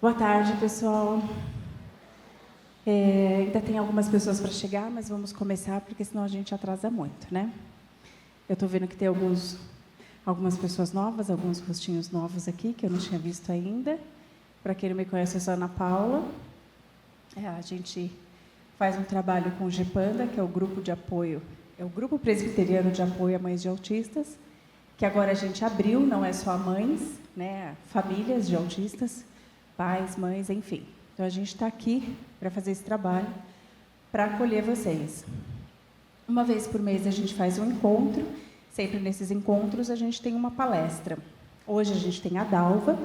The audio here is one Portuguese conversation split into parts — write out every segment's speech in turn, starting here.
Boa tarde, pessoal. Ainda tem algumas pessoas para chegar, mas vamos começar, porque senão a gente atrasa muito, né? Eu estou vendo que tem algumas pessoas novas, alguns rostinhos novos aqui, que eu não tinha visto ainda. Para quem não me conhece, eu sou a Ana Paula. A gente faz um trabalho com o GEPANDA, que é o grupo de apoio, é o Grupo Presbiteriano de Apoio a Mães de Autistas, que agora a gente abriu, não é só a mães, né? Famílias de autistas, pais, mães, enfim. Então, a gente está aqui para fazer esse trabalho, para acolher vocês. Uma vez por mês, a gente faz um encontro. Sempre nesses encontros, a gente tem uma palestra. Hoje, a gente tem a Dalva,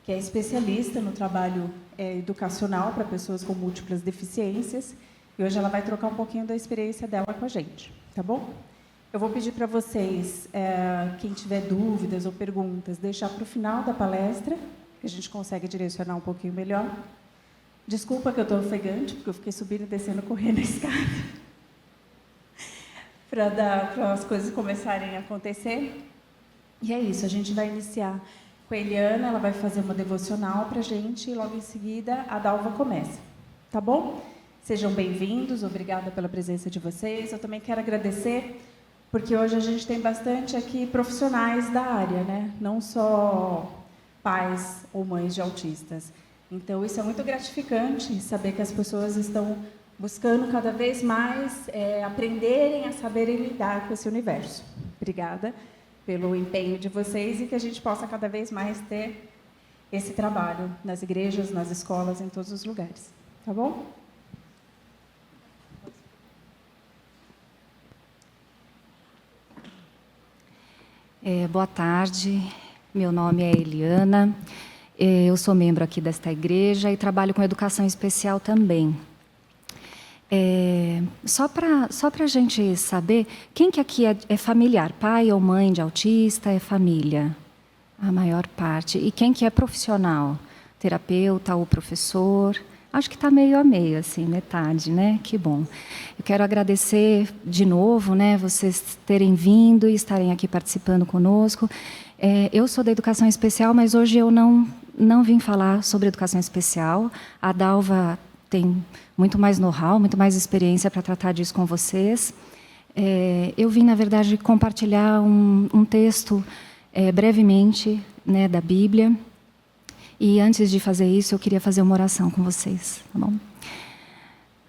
que é especialista no trabalho educacional para pessoas com múltiplas deficiências. E hoje ela vai trocar um pouquinho da experiência dela com a gente, tá bom? Eu vou pedir para vocês, quem tiver dúvidas ou perguntas, deixar para o final da palestra, que a gente consegue direcionar um pouquinho melhor. Desculpa que eu estou ofegante, porque eu fiquei subindo e descendo, correndo a escada, para as coisas começarem a acontecer. E é isso, a gente vai iniciar com a Eliana, ela vai fazer uma devocional para a gente, e logo em seguida a Dalva começa, tá bom? Sejam bem-vindos, obrigada pela presença de vocês. Eu também quero agradecer, porque hoje a gente tem bastante aqui profissionais da área, né? Não só pais ou mães de autistas. Então, isso é muito gratificante, saber que as pessoas estão buscando cada vez mais aprenderem a saberem lidar com esse universo. Obrigada pelo empenho de vocês e que a gente possa cada vez mais ter esse trabalho nas igrejas, nas escolas, em todos os lugares. Tá bom? Boa tarde, meu nome é Eliana, eu sou membro aqui desta igreja e trabalho com educação especial também. Só para a gente saber, quem que aqui é familiar? Pai ou mãe de autista é família? A maior parte. E quem que é profissional? Terapeuta ou professor? Acho que está meio a meio, assim, metade, né? Que bom. Eu quero agradecer de novo, né, vocês terem vindo e estarem aqui participando conosco. Eu sou da educação especial, mas hoje eu não vim falar sobre educação especial. A Dalva tem muito mais know-how, muito mais experiência para tratar disso com vocês. Eu vim, na verdade, compartilhar um texto brevemente, né, da Bíblia. E antes de fazer isso, eu queria fazer uma oração com vocês, tá bom?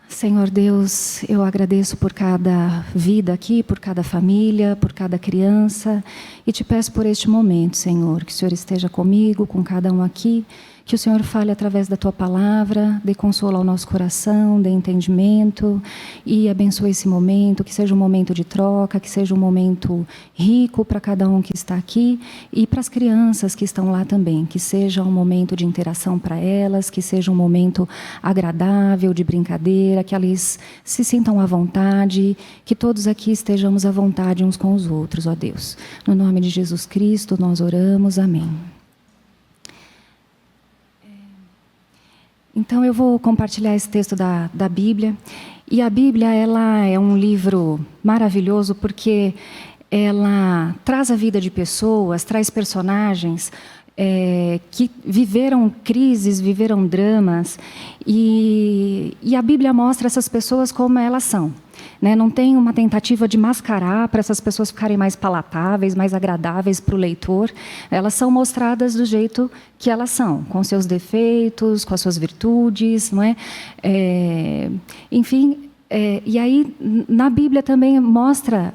Senhor Deus, eu agradeço por cada vida aqui, por cada família, por cada criança, e te peço por este momento, Senhor, que o Senhor esteja comigo, com cada um aqui, que o Senhor fale através da Tua palavra, dê consolo ao nosso coração, dê entendimento e abençoe esse momento, que seja um momento de troca, que seja um momento rico para cada um que está aqui e para as crianças que estão lá também, que seja um momento de interação para elas, que seja um momento agradável, de brincadeira, que elas se sintam à vontade, que todos aqui estejamos à vontade uns com os outros, ó Deus. No nome de Jesus Cristo, nós oramos. Amém. Então, eu vou compartilhar esse texto da Bíblia. E a Bíblia, ela é um livro maravilhoso porque ela traz a vida de pessoas, traz personagens que viveram crises, viveram dramas. E a Bíblia mostra essas pessoas como elas são. Né? Não tem uma tentativa de mascarar para essas pessoas ficarem mais palatáveis, mais agradáveis para o leitor. Elas são mostradas do jeito que elas são, com seus defeitos, com as suas virtudes, não é? Enfim, e aí na Bíblia também mostra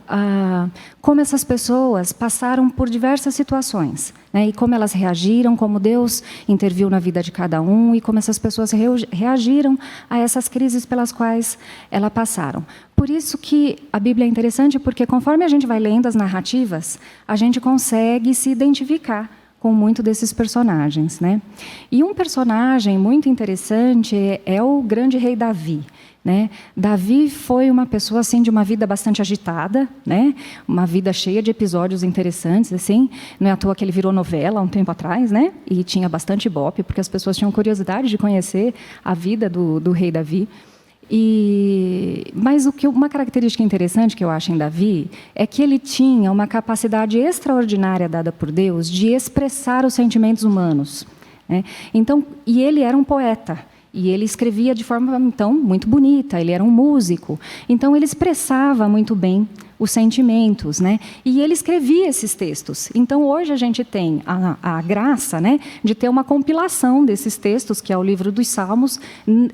como essas pessoas passaram por diversas situações, né? E como elas reagiram, como Deus interviu na vida de cada um e como essas pessoas reagiram a essas crises pelas quais elas passaram. Por isso que a Bíblia é interessante, porque conforme a gente vai lendo as narrativas, a gente consegue se identificar com muito desses personagens, né? E um personagem muito interessante é o grande rei Davi. Né? Davi foi uma pessoa assim, de uma vida bastante agitada, né? Uma vida cheia de episódios interessantes. Assim. Não é à toa que ele virou novela há um tempo atrás, né? E tinha bastante ibope, porque as pessoas tinham curiosidade de conhecer a vida do rei Davi. Mas uma característica interessante que eu acho em Davi é que ele tinha uma capacidade extraordinária dada por Deus de expressar os sentimentos humanos. né? Então, e ele era um poeta. E ele escrevia de forma, então, muito bonita, ele era um músico. Então, ele expressava muito bem os sentimentos, né? E ele escrevia esses textos. Então, hoje a gente tem a graça, né, de ter uma compilação desses textos, que é o Livro dos Salmos.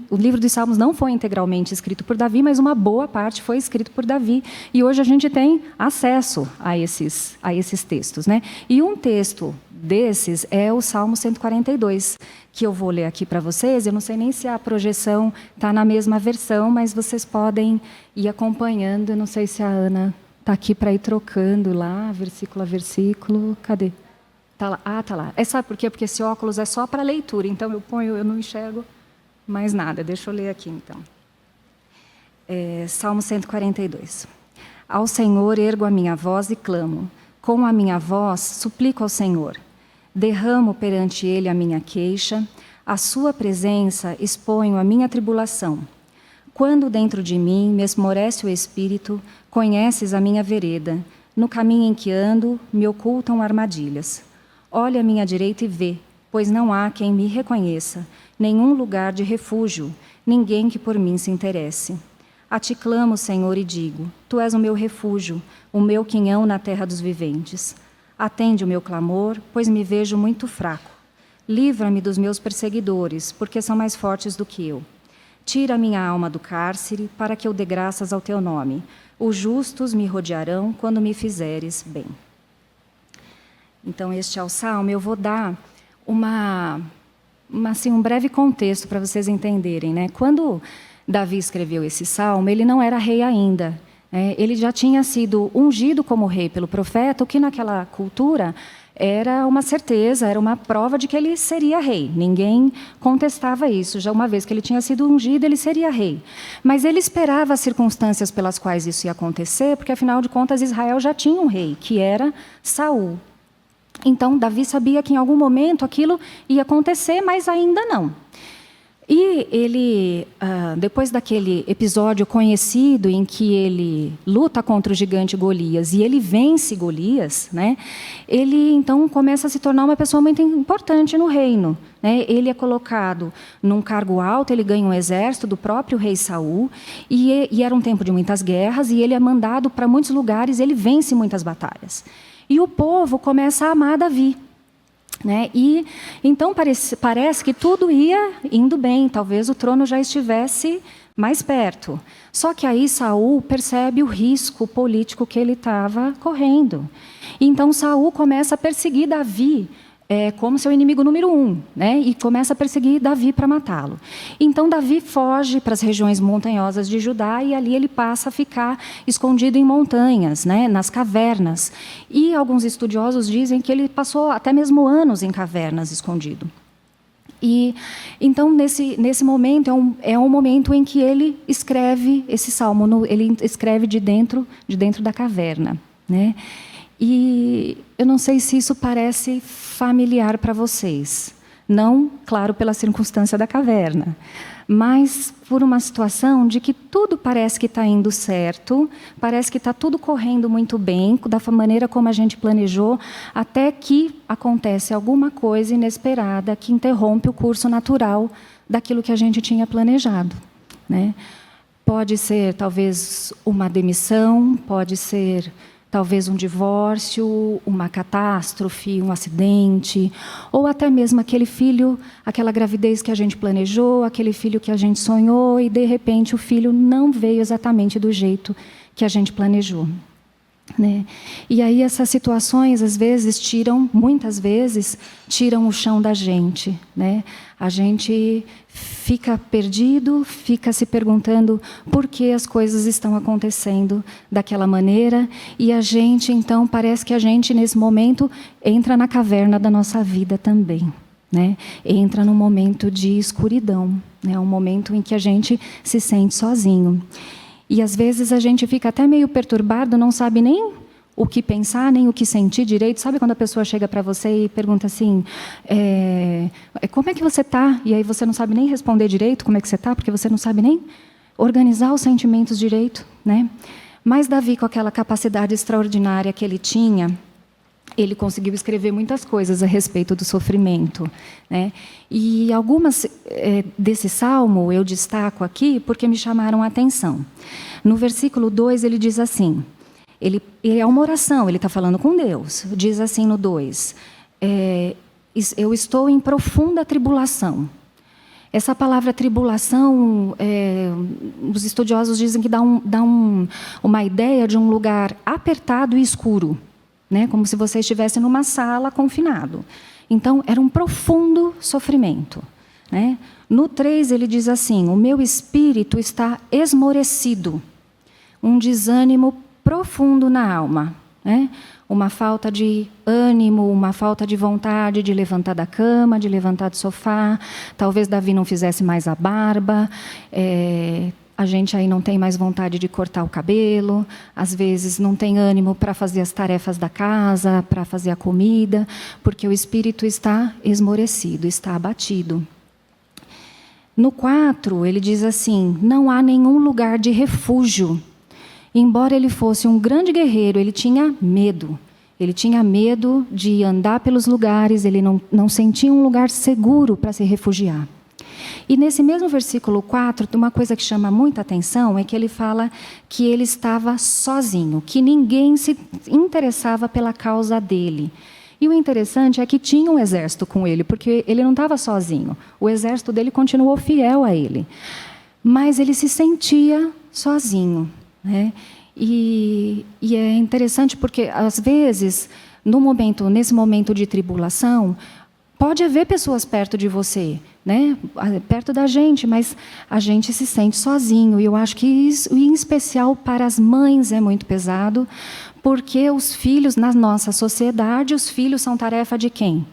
O Livro dos Salmos não foi integralmente escrito por Davi, mas uma boa parte foi escrito por Davi. E hoje a gente tem acesso a esses textos, né? E um texto desses é o Salmo 142, que eu vou ler aqui para vocês. Eu não sei nem se a projeção está na mesma versão, mas vocês podem ir acompanhando. Eu não sei se a Ana está aqui para ir trocando lá, versículo a versículo. Cadê? Tá lá. Ah, tá lá. Sabe por quê? Porque esse óculos é só para leitura, então eu não enxergo mais nada. Deixa eu ler aqui, então. Salmo 142. Ao Senhor ergo a minha voz e clamo. Com a minha voz suplico ao Senhor. Derramo perante Ele a minha queixa, à sua presença exponho a minha tribulação. Quando dentro de mim me esmorece o espírito, conheces a minha vereda. No caminho em que ando, me ocultam armadilhas. Olha à minha direita e vê, pois não há quem me reconheça, nenhum lugar de refúgio, ninguém que por mim se interesse. A ti clamo, Senhor, e digo, tu és o meu refúgio, o meu quinhão na terra dos viventes. Atende o meu clamor, pois me vejo muito fraco. Livra-me dos meus perseguidores, porque são mais fortes do que eu. Tira minha alma do cárcere, para que eu dê graças ao teu nome. Os justos me rodearão quando me fizeres bem. Então, este é o Salmo. Eu vou dar um breve contexto para vocês entenderem, né? Quando Davi escreveu esse Salmo, ele não era rei ainda. Ele já tinha sido ungido como rei pelo profeta, o que naquela cultura era uma certeza, era uma prova de que ele seria rei. Ninguém contestava isso. Já uma vez que ele tinha sido ungido, ele seria rei. Mas ele esperava as circunstâncias pelas quais isso ia acontecer, porque, afinal de contas, Israel já tinha um rei, que era Saul. Então, Davi sabia que em algum momento aquilo ia acontecer, mas ainda não. E ele, depois daquele episódio conhecido em que ele luta contra o gigante Golias e ele vence Golias, né, ele então começa a se tornar uma pessoa muito importante no reino, né? Ele é colocado num cargo alto, ele ganha um exército do próprio rei Saul, e era um tempo de muitas guerras, e ele é mandado para muitos lugares, ele vence muitas batalhas. E o povo começa a amar Davi. Né? E então parece que tudo ia indo bem, talvez o trono já estivesse mais perto. Só que aí Saul percebe o risco político que ele estava correndo. Então Saul começa a perseguir Davi como seu inimigo número 1, né? E começa a perseguir Davi para matá-lo. Então Davi foge para as regiões montanhosas de Judá e ali ele passa a ficar escondido em montanhas, né? Nas cavernas. E alguns estudiosos dizem que ele passou até mesmo anos em cavernas escondido. E então nesse momento é um momento em que ele escreve esse salmo, ele escreve de dentro da caverna, né? E eu não sei se isso parece familiar para vocês. Não, claro, pela circunstância da caverna, mas por uma situação de que tudo parece que está indo certo, parece que está tudo correndo muito bem, da maneira como a gente planejou, até que acontece alguma coisa inesperada que interrompe o curso natural daquilo que a gente tinha planejado, né? Pode ser, talvez, uma demissão, pode ser talvez um divórcio, uma catástrofe, um acidente, ou até mesmo aquele filho, aquela gravidez que a gente planejou, aquele filho que a gente sonhou e, de repente, o filho não veio exatamente do jeito que a gente planejou, né? E aí essas situações, muitas vezes, tiram o chão da gente, né? A gente fica perdido, fica se perguntando por que as coisas estão acontecendo daquela maneira, e a gente, então, parece que a gente, nesse momento, entra na caverna da nossa vida também, né? Entra num momento de escuridão, né? Um momento em que a gente se sente sozinho. E, às vezes, a gente fica até meio perturbado, não sabe nem o que pensar, nem o que sentir direito. Sabe quando a pessoa chega para você e pergunta assim, como é que você está? E aí você não sabe nem responder direito como é que você está, porque você não sabe nem organizar os sentimentos direito, né? Mas Davi, com aquela capacidade extraordinária que ele tinha, ele conseguiu escrever muitas coisas a respeito do sofrimento, né? E algumas desse salmo eu destaco aqui porque me chamaram a atenção. No versículo 2 ele diz assim, ele é uma oração, ele está falando com Deus. Diz assim no 2, eu estou em profunda tribulação. Essa palavra tribulação, os estudiosos dizem que dá uma ideia de um lugar apertado e escuro, né? Como se você estivesse numa sala confinado. Então, era um profundo sofrimento, né? No 3, ele diz assim, o meu espírito está esmorecido, um desânimo profundo na alma, né? Uma falta de ânimo, uma falta de vontade de levantar da cama, de levantar do sofá. Talvez Davi não fizesse mais a barba. A gente aí não tem mais vontade de cortar o cabelo. Às vezes não tem ânimo para fazer as tarefas da casa, para fazer a comida, porque o espírito está esmorecido, está abatido. No 4, ele diz assim, não há nenhum lugar de refúgio. Embora ele fosse um grande guerreiro, ele tinha medo. Ele tinha medo de andar pelos lugares, ele não sentia um lugar seguro para se refugiar. E nesse mesmo versículo 4, uma coisa que chama muita atenção é que ele fala que ele estava sozinho, que ninguém se interessava pela causa dele. E o interessante é que tinha um exército com ele, porque ele não estava sozinho. O exército dele continuou fiel a ele. Mas ele se sentia sozinho, né? E é interessante porque, às vezes, nesse momento de tribulação, pode haver pessoas perto de você, né? Perto da gente, mas a gente se sente sozinho. E eu acho que isso, em especial para as mães, é muito pesado, porque os filhos, na nossa sociedade, os filhos são tarefa de quem?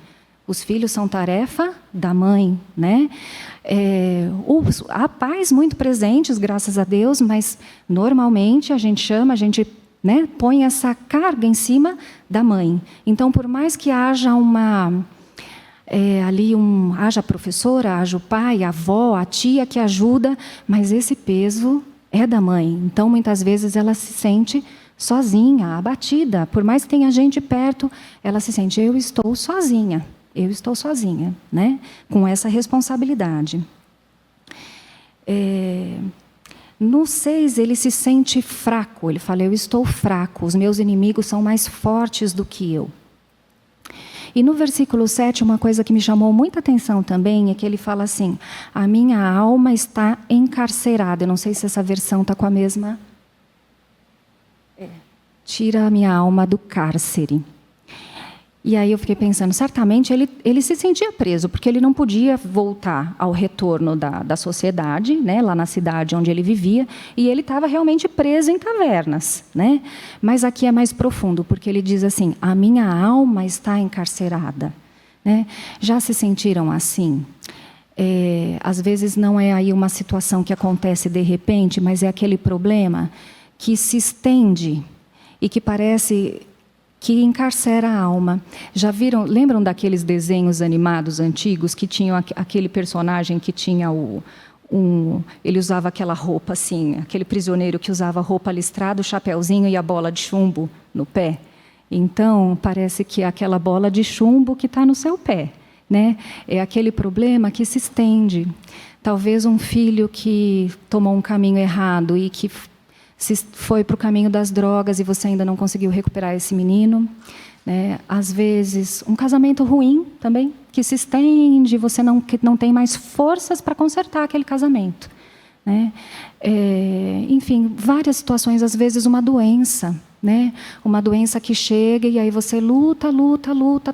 Os filhos são tarefa da mãe, né? Há pais muito presentes, graças a Deus, mas normalmente a gente né, põe essa carga em cima da mãe. Então, por mais que haja haja a professora, haja o pai, a avó, a tia que ajuda, mas esse peso é da mãe. Então, muitas vezes ela se sente sozinha, abatida. Por mais que tenha gente perto, ela se sente, eu estou sozinha, né? Com essa responsabilidade. No 6, ele se sente fraco. Ele fala, eu estou fraco, os meus inimigos são mais fortes do que eu. E no versículo 7, uma coisa que me chamou muita atenção também é que ele fala assim, a minha alma está encarcerada. Eu não sei se essa versão está com a mesma. Tira a minha alma do cárcere. E aí eu fiquei pensando, certamente ele se sentia preso, porque ele não podia voltar ao retorno da sociedade, né, lá na cidade onde ele vivia, e ele estava realmente preso em cavernas, né? Mas aqui é mais profundo, porque ele diz assim, a minha alma está encarcerada, né? Já se sentiram assim? Às vezes não é aí uma situação que acontece de repente, mas é aquele problema que se estende e que parece que encarcera a alma. Já viram, lembram daqueles desenhos animados antigos que tinham aquele personagem que tinha ele usava aquela roupa assim, aquele prisioneiro que usava roupa listrada, o chapeuzinho e a bola de chumbo no pé? Então, parece que é aquela bola de chumbo que está no seu pé, né? É aquele problema que se estende. Talvez um filho que tomou um caminho errado e que se foi para o caminho das drogas e você ainda não conseguiu recuperar esse menino, né? Às vezes, um casamento ruim também, que se estende, você que não tem mais forças para consertar aquele casamento, né? Enfim, várias situações, às vezes uma doença, né? Uma doença que chega e aí você luta,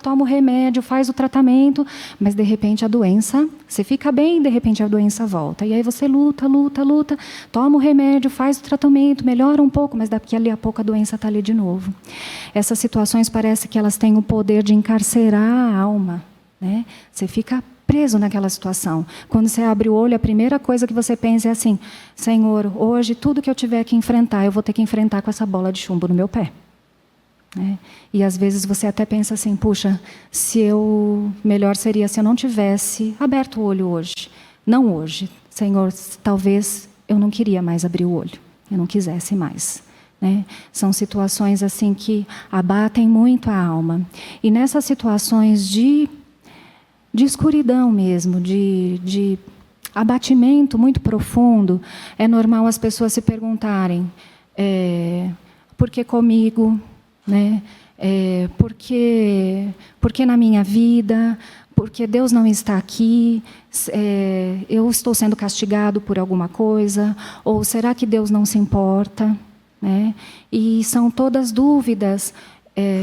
toma o remédio, faz o tratamento, mas de repente a doença, você fica bem, de repente a doença volta. E aí você luta, toma o remédio, faz o tratamento, melhora um pouco, mas daqui a pouco a doença está ali de novo. Essas situações parece que elas têm o poder de encarcerar a alma, né? Você fica preso naquela situação. Quando você abre o olho, a primeira coisa que você pensa é assim, Senhor, hoje tudo que eu tiver que enfrentar, eu vou ter que enfrentar com essa bola de chumbo no meu pé. Né? E às vezes você até pensa assim, puxa, melhor seria se eu não tivesse aberto o olho hoje. Não hoje. Senhor, talvez eu não queria mais abrir o olho. Eu não quisesse mais. né? São situações assim que abatem muito a alma. E nessas situações de escuridão mesmo, de abatimento muito profundo, é normal as pessoas se perguntarem, por que comigo? Né? Por que na minha vida? Porque Deus não está aqui? Eu estou sendo castigado por alguma coisa? Ou será que Deus não se importa? Né? E são todas dúvidas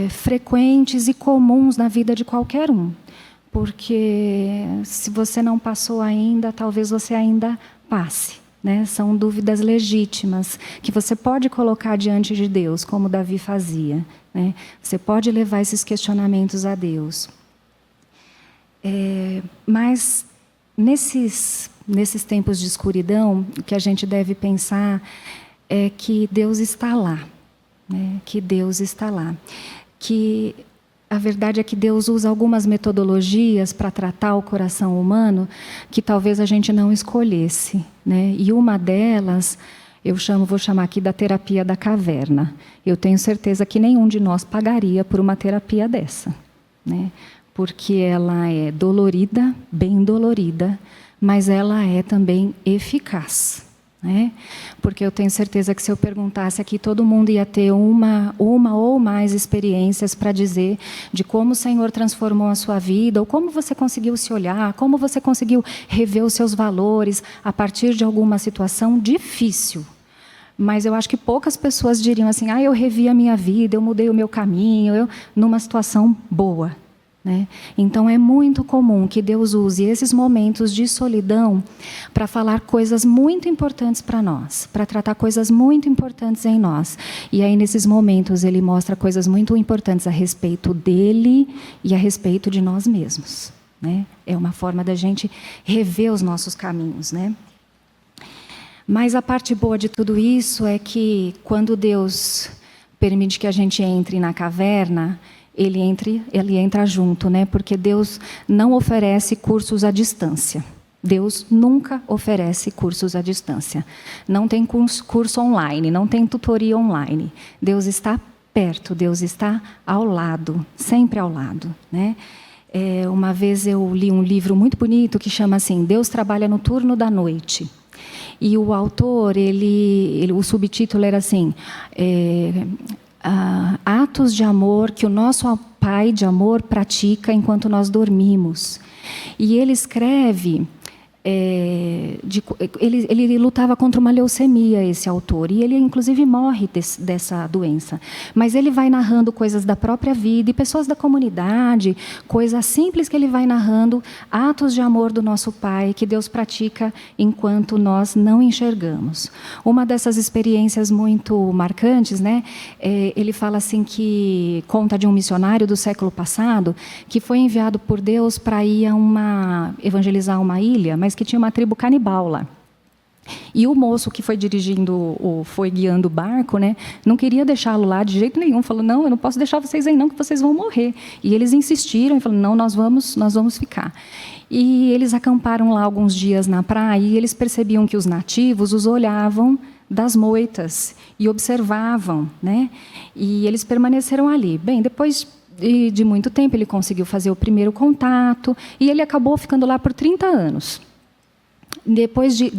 frequentes e comuns na vida de qualquer um. Porque se você não passou ainda, talvez você ainda passe. Né? São dúvidas legítimas que você pode colocar diante de Deus, como Davi fazia. Né? Você pode levar esses questionamentos a Deus. Mas nesses tempos de escuridão, o que a gente deve pensar é que Deus está lá. Né? Que Deus está lá. Que a verdade é que Deus usa algumas metodologias para tratar o coração humano que talvez a gente não escolhesse, né? E uma delas, vou chamar aqui da terapia da caverna. Eu tenho certeza que nenhum de nós pagaria por uma terapia dessa, né? Porque ela é dolorida, bem dolorida, mas ela é também eficaz. Né? Porque eu tenho certeza que se eu perguntasse aqui, todo mundo ia ter uma ou mais experiências para dizer de como o Senhor transformou a sua vida, ou como você conseguiu se olhar, como você conseguiu rever os seus valores a partir de alguma situação difícil. Mas eu acho que poucas pessoas diriam assim, eu revi a minha vida, eu mudei o meu caminho, numa situação boa. Né? Então é muito comum que Deus use esses momentos de solidão para falar coisas muito importantes para nós, para tratar coisas muito importantes em nós. E aí nesses momentos Ele mostra coisas muito importantes a respeito dele e a respeito de nós mesmos. Né? É uma forma da gente rever os nossos caminhos. Né? Mas a parte boa de tudo isso é que quando Deus permite que a gente entre na caverna, ele entra junto, né? Porque Deus não oferece cursos à distância. Deus nunca oferece cursos à distância. Não tem curso online, não tem tutoria online. Deus está perto, Deus está ao lado, sempre ao lado, né? Uma vez eu li um livro muito bonito que chama assim, Deus trabalha no turno da noite. E o autor, o subtítulo era assim, atos de amor que o nosso Pai de amor pratica enquanto nós dormimos. E ele escreve, ele lutava contra uma leucemia, esse autor, e ele inclusive morre dessa doença. Mas ele vai narrando coisas da própria vida e pessoas da comunidade, coisas simples que ele vai narrando, atos de amor do nosso Pai que Deus pratica enquanto nós não enxergamos. Uma dessas experiências muito marcantes, né, ele fala assim que conta de um missionário do século passado que foi enviado por Deus para ir evangelizar uma ilha, mas que tinha uma tribo canibal lá. E o moço que foi foi guiando o barco, né, não queria deixá-lo lá de jeito nenhum. Falou, não, eu não posso deixar vocês aí não, que vocês vão morrer. E eles insistiram e falaram, não, nós vamos ficar. E eles acamparam lá alguns dias na praia e eles percebiam que os nativos os olhavam das moitas e observavam, né? E eles permaneceram ali. Bem, depois de muito tempo, ele conseguiu fazer o primeiro contato e ele acabou ficando lá por 30 anos. Depois de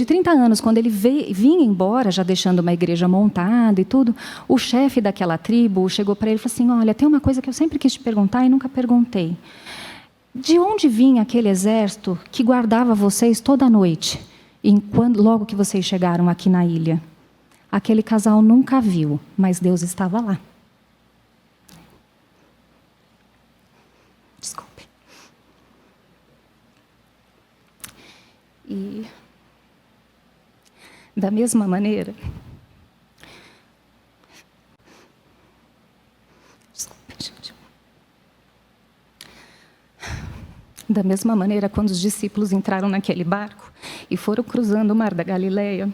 30 anos, quando ele vinha embora, já deixando uma igreja montada e tudo, o chefe daquela tribo chegou para ele e falou assim, olha, tem uma coisa que eu sempre quis te perguntar e nunca perguntei. De onde vinha aquele exército que guardava vocês toda noite, logo que vocês chegaram aqui na ilha? Aquele casal nunca viu, mas Deus estava lá. Desculpa. E, da mesma maneira, quando os discípulos entraram naquele barco e foram cruzando o mar da Galileia,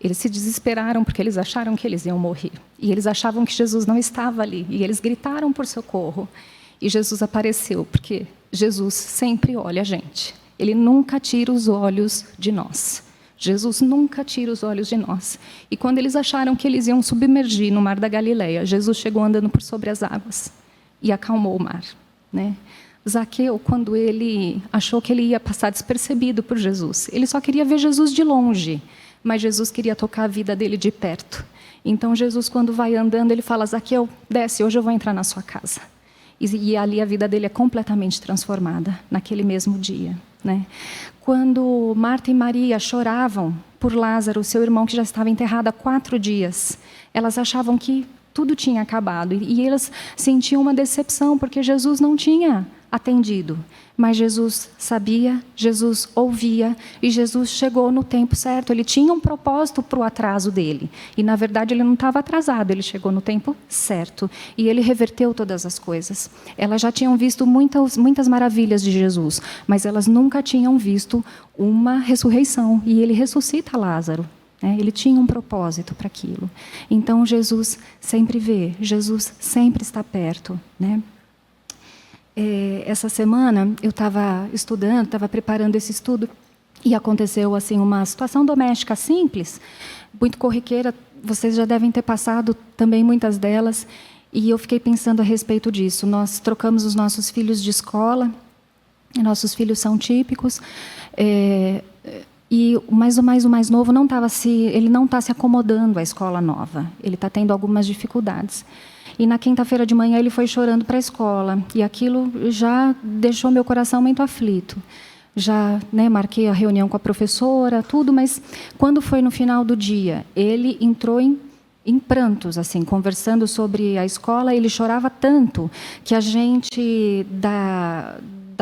eles se desesperaram porque eles acharam que eles iam morrer. E eles achavam que Jesus não estava ali. E eles gritaram por socorro. E Jesus apareceu, porque Jesus sempre olha a gente. Ele nunca tira os olhos de nós. Jesus nunca tira os olhos de nós. E quando eles acharam que eles iam submergir no mar da Galileia, Jesus chegou andando por sobre as águas e acalmou o mar, né? Zaqueu, quando ele achou que ele ia passar despercebido por Jesus, ele só queria ver Jesus de longe, mas Jesus queria tocar a vida dele de perto. Então Jesus, quando vai andando, ele fala: Zaqueu, desce, hoje eu vou entrar na sua casa. E ali a vida dele é completamente transformada, naquele mesmo dia, né? Quando Marta e Maria choravam por Lázaro, seu irmão que já estava enterrado há 4 dias, elas achavam que tudo tinha acabado. E elas sentiam uma decepção, porque Jesus não tinha atendido. Mas Jesus sabia, Jesus ouvia, e Jesus chegou no tempo certo. Ele tinha um propósito para o atraso dele. E, na verdade, ele não estava atrasado, ele chegou no tempo certo. E ele reverteu todas as coisas. Elas já tinham visto muitas maravilhas de Jesus, mas elas nunca tinham visto uma ressurreição. E ele ressuscita Lázaro. Ele tinha um propósito para aquilo. Então, Jesus sempre vê, Jesus sempre está perto, né? Essa semana, eu estava estudando, estava preparando esse estudo, e aconteceu assim uma situação doméstica simples, muito corriqueira, vocês já devem ter passado também muitas delas, e eu fiquei pensando a respeito disso. Nós trocamos os nossos filhos de escola, nossos filhos são típicos, mas o mais novo ele não está se acomodando à escola nova, ele está tendo algumas dificuldades. E na quinta-feira de manhã ele foi chorando para a escola, e aquilo já deixou meu coração muito aflito. Já, marquei a reunião com a professora, tudo, mas quando foi no final do dia, ele entrou em prantos, assim, conversando sobre a escola. Ele chorava tanto que a gente da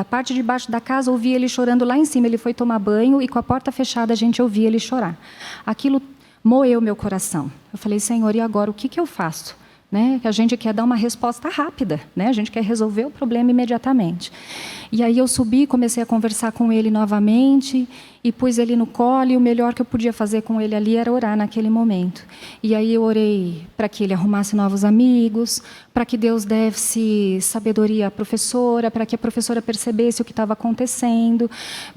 parte de baixo da casa ouvia ele chorando lá em cima. Ele foi tomar banho e com a porta fechada a gente ouvia ele chorar. Aquilo moeu meu coração. Eu falei: Senhor, e agora o que eu faço? Que a gente quer dar uma resposta rápida, a gente quer resolver o problema imediatamente. E aí eu subi, comecei a conversar com ele novamente, e pus ele no colo, e o melhor que eu podia fazer com ele ali era orar naquele momento. E aí eu orei para que ele arrumasse novos amigos, para que Deus desse sabedoria à professora, para que a professora percebesse o que estava acontecendo,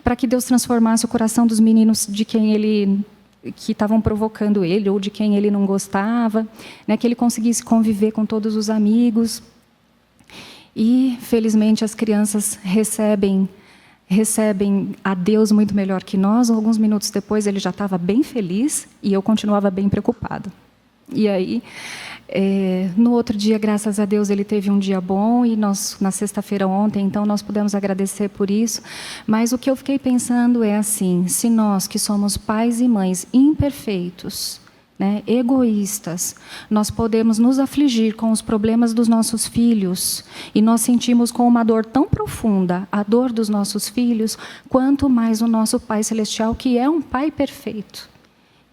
para que Deus transformasse o coração dos meninos que estavam provocando ele, ou de quem ele não gostava, que ele conseguisse conviver com todos os amigos. E, felizmente, as crianças recebem a Deus muito melhor que nós. Alguns minutos depois, ele já estava bem feliz, e eu continuava bem preocupada. E aí, no outro dia, graças a Deus, ele teve um dia bom, e nós, na sexta-feira ontem, então, nós pudemos agradecer por isso. Mas o que eu fiquei pensando é assim: se nós, que somos pais e mães imperfeitos, egoístas, nós podemos nos afligir com os problemas dos nossos filhos, e nós sentimos com uma dor tão profunda a dor dos nossos filhos, quanto mais o nosso Pai Celestial, que é um Pai perfeito.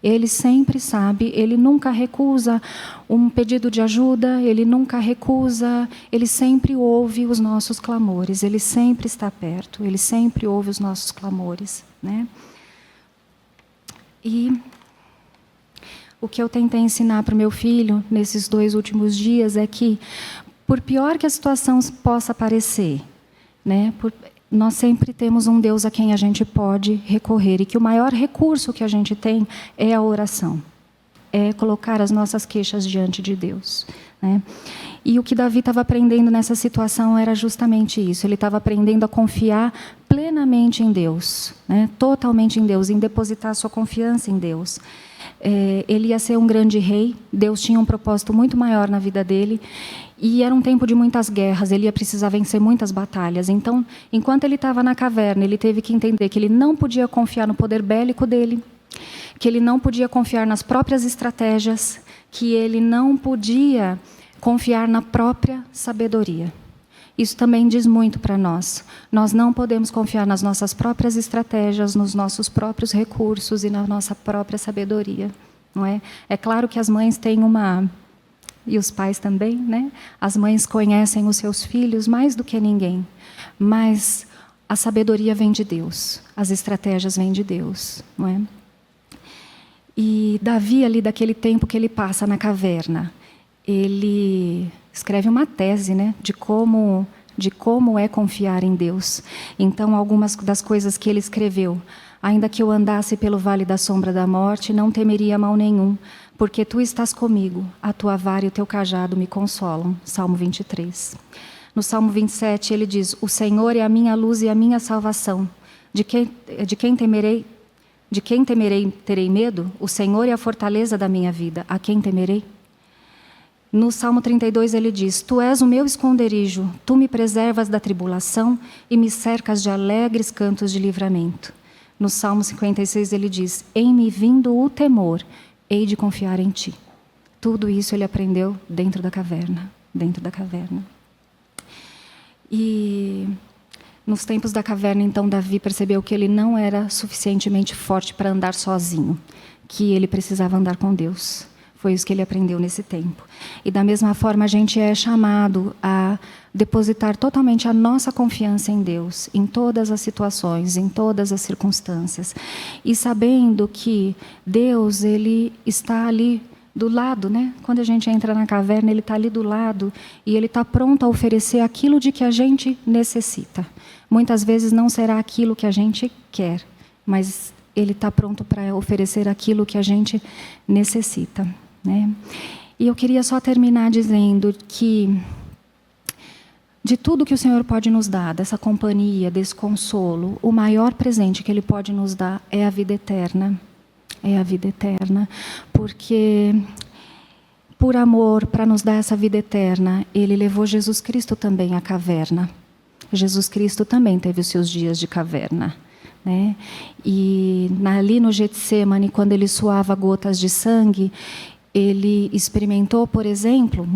Ele sempre sabe, ele nunca recusa um pedido de ajuda, ele nunca recusa, ele sempre ouve os nossos clamores, ele sempre está perto, ele sempre ouve os nossos clamores, E o que eu tentei ensinar para o meu filho nesses 2 últimos dias é que, por pior que a situação possa parecer, nós sempre temos um Deus a quem a gente pode recorrer, e que o maior recurso que a gente tem é a oração, é colocar as nossas queixas diante de Deus. E o que Davi estava aprendendo nessa situação era justamente isso. Ele estava aprendendo a confiar plenamente em Deus, totalmente em Deus, em depositar sua confiança em Deus. Ele ia ser um grande rei, Deus tinha um propósito muito maior na vida dele, e era um tempo de muitas guerras, ele ia precisar vencer muitas batalhas. Então, enquanto ele estava na caverna, ele teve que entender que ele não podia confiar no poder bélico dele, que ele não podia confiar nas próprias estratégias, que ele não podia confiar na própria sabedoria. Isso também diz muito para nós. Nós não podemos confiar nas nossas próprias estratégias, nos nossos próprios recursos e na nossa própria sabedoria, não é? É claro que as mães têm e os pais também, As mães conhecem os seus filhos mais do que ninguém, mas a sabedoria vem de Deus, as estratégias vêm de Deus, não é? E Davi, ali daquele tempo que ele passa na caverna, ele escreve uma tese, de como é confiar em Deus. Então, algumas das coisas que ele escreveu: Ainda que eu andasse pelo vale da sombra da morte, não temeria mal nenhum, porque tu estás comigo, a tua vara e o teu cajado me consolam. Salmo 23. No Salmo 27, ele diz: o Senhor é a minha luz e a minha salvação. De quem temerei? De quem temerei, terei medo? O Senhor é a fortaleza da minha vida. A quem temerei? No Salmo 32, ele diz: tu és o meu esconderijo, tu me preservas da tribulação e me cercas de alegres cantos de livramento. No Salmo 56, ele diz: em me vindo o temor, hei de confiar em ti. Tudo isso ele aprendeu dentro da caverna, E nos tempos da caverna, então, Davi percebeu que ele não era suficientemente forte para andar sozinho, que ele precisava andar com Deus. Foi isso que ele aprendeu nesse tempo. E da mesma forma, a gente é chamado a depositar totalmente a nossa confiança em Deus, em todas as situações, em todas as circunstâncias. E sabendo que Deus, ele está ali do lado, né? Quando a gente entra na caverna, ele está ali do lado e ele está pronto a oferecer aquilo de que a gente necessita. Muitas vezes não será aquilo que a gente quer, mas ele está pronto para oferecer aquilo que a gente necessita, né? E eu queria só terminar dizendo que de tudo que o Senhor pode nos dar, dessa companhia, desse consolo, o maior presente que Ele pode nos dar é a vida eterna. É a vida eterna, porque por amor, para nos dar essa vida eterna, Ele levou Jesus Cristo também à caverna. Jesus Cristo também teve os seus dias de caverna, né? E ali no Getsêmani, quando Ele suava gotas de sangue, Ele experimentou, por exemplo,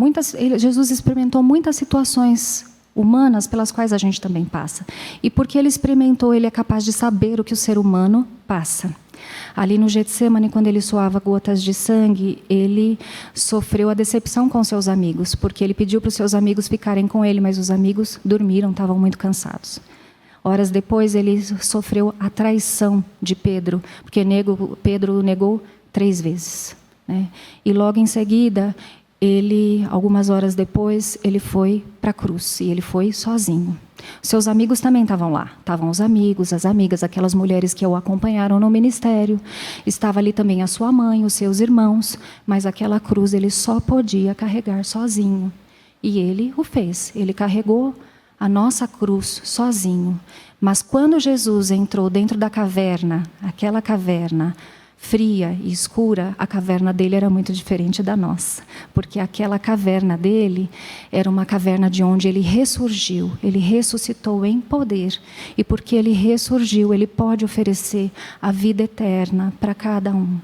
Jesus experimentou muitas situações humanas pelas quais a gente também passa. E porque Ele experimentou, Ele é capaz de saber o que o ser humano passa. Ali no Getsêmani, quando Ele suava gotas de sangue, Ele sofreu a decepção com seus amigos, porque Ele pediu para os seus amigos ficarem com Ele, mas os amigos dormiram, estavam muito cansados. Horas depois, Ele sofreu a traição de Pedro, porque Pedro o negou 3 vezes. Né? E logo em seguida, algumas horas depois, ele foi para a cruz, e ele foi sozinho. Seus amigos também estavam lá, estavam os amigos, as amigas, aquelas mulheres que o acompanharam no ministério, estava ali também a sua mãe, os seus irmãos, mas aquela cruz ele só podia carregar sozinho. E ele o fez, ele carregou a nossa cruz sozinho. Mas quando Jesus entrou dentro da caverna, aquela caverna fria e escura, a caverna dele era muito diferente da nossa, porque aquela caverna dele era uma caverna de onde ele ressurgiu, ele ressuscitou em poder, e porque ele ressurgiu, ele pode oferecer a vida eterna para cada um.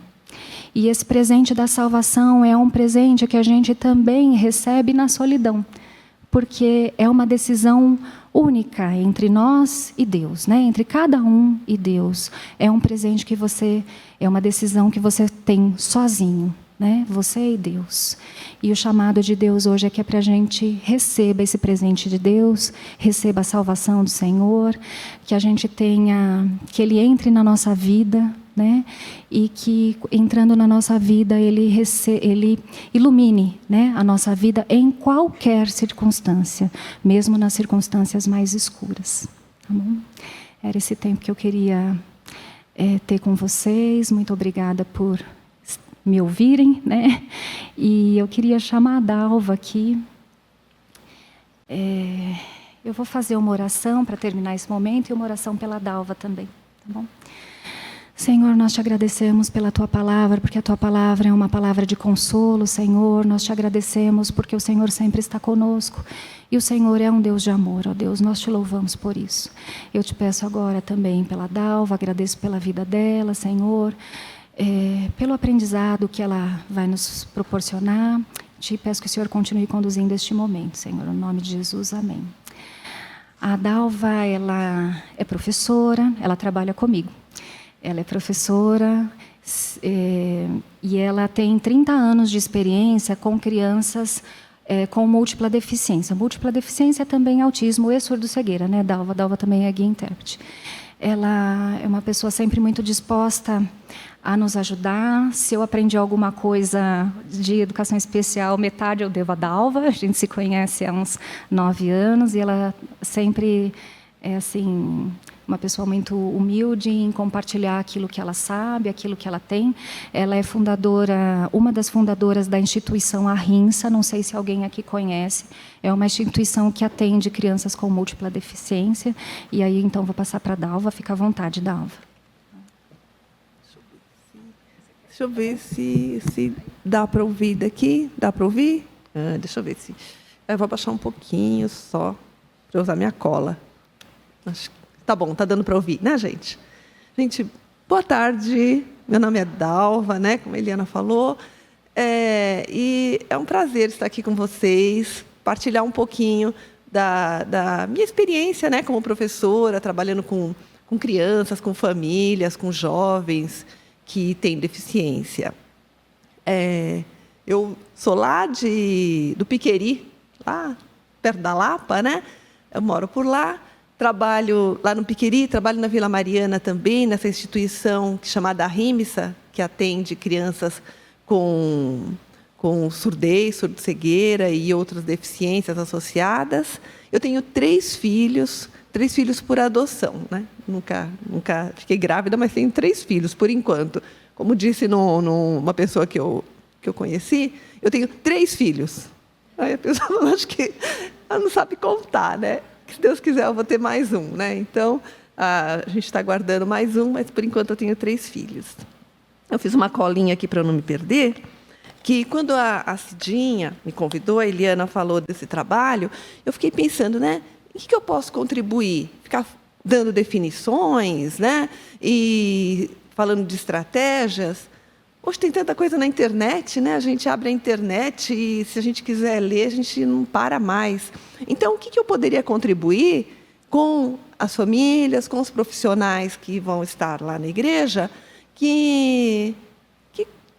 E esse presente da salvação é um presente que a gente também recebe na solidão, porque é uma decisão única entre nós e Deus, né? Entre cada um e Deus. É um presente que é uma decisão que você tem sozinho, né? Você e Deus. E o chamado de Deus hoje é que para a gente receba esse presente de Deus, receba a salvação do Senhor, que a gente que Ele entre na nossa vida, né? E que entrando na nossa vida ele ilumine, né, a nossa vida em qualquer circunstância, mesmo nas circunstâncias mais escuras. Tá bom? Era esse tempo que eu queria ter com vocês. Muito obrigada por me ouvirem, né? E eu queria chamar a Dalva aqui. Eu vou fazer uma oração para terminar esse momento e uma oração pela Dalva também, tá bom? Senhor, nós te agradecemos pela Tua palavra, porque a Tua palavra é uma palavra de consolo, Senhor. Nós te agradecemos porque o Senhor sempre está conosco e o Senhor é um Deus de amor, ó Deus. Nós te louvamos por isso. Eu te peço agora também pela Dalva, agradeço pela vida dela, Senhor, pelo aprendizado que ela vai nos proporcionar. Te peço que o Senhor continue conduzindo este momento, Senhor, no nome de Jesus, amém. A Dalva, ela é professora, ela trabalha comigo. Ela é professora e ela tem 30 anos de experiência com crianças com múltipla deficiência. Múltipla deficiência é também autismo e surdo-cegueira, né, Dalva? Dalva também é guia intérprete. Ela é uma pessoa sempre muito disposta a nos ajudar. Se eu aprendi alguma coisa de educação especial, metade eu devo a Dalva. A gente se conhece há uns 9 anos e ela sempre uma pessoa muito humilde em compartilhar aquilo que ela sabe, aquilo que ela tem. Ela é fundadora, uma das fundadoras da instituição Arrinsa, não sei se alguém aqui conhece, é uma instituição que atende crianças com múltipla deficiência. E aí, então, vou passar para a Dalva, fica à vontade, Dalva. Deixa eu ver se dá para ouvir daqui. Dá para ouvir? Deixa eu ver se... Eu vou abaixar um pouquinho só, para usar minha cola. Acho que tá bom, tá dando para ouvir, né, gente? Gente, boa tarde. Meu nome é Dalva, né, como a Eliana falou. E é um prazer estar aqui com vocês, partilhar um pouquinho da minha experiência, né, como professora, trabalhando com crianças, com famílias, com jovens que têm deficiência. Eu sou lá do Piqueri, lá perto da Lapa, né? Eu moro por lá, trabalho lá no Piqueri, trabalho na Vila Mariana também, nessa instituição chamada Arrimsa, que atende crianças com surdez, surdo-cegueira e outras deficiências associadas. Eu tenho 3 filhos por adoção, né? Nunca fiquei grávida, mas tenho 3 filhos, por enquanto. Como disse uma pessoa que eu conheci, eu tenho 3 filhos. Aí a pessoa acho que ela não sabe contar, né? Se Deus quiser, eu vou ter mais um, né? Então, a gente está guardando mais um, mas, por enquanto, eu tenho 3 filhos. Eu fiz uma colinha aqui para eu não me perder, que, quando a Cidinha me convidou, a Eliana falou desse trabalho, eu fiquei pensando, né? Em que eu posso contribuir? Ficar dando definições, né? E falando de estratégias. Hoje tem tanta coisa na internet, né? A gente abre a internet e, se a gente quiser ler, a gente não para mais. Então, o que eu poderia contribuir com as famílias, com os profissionais que vão estar lá na igreja, que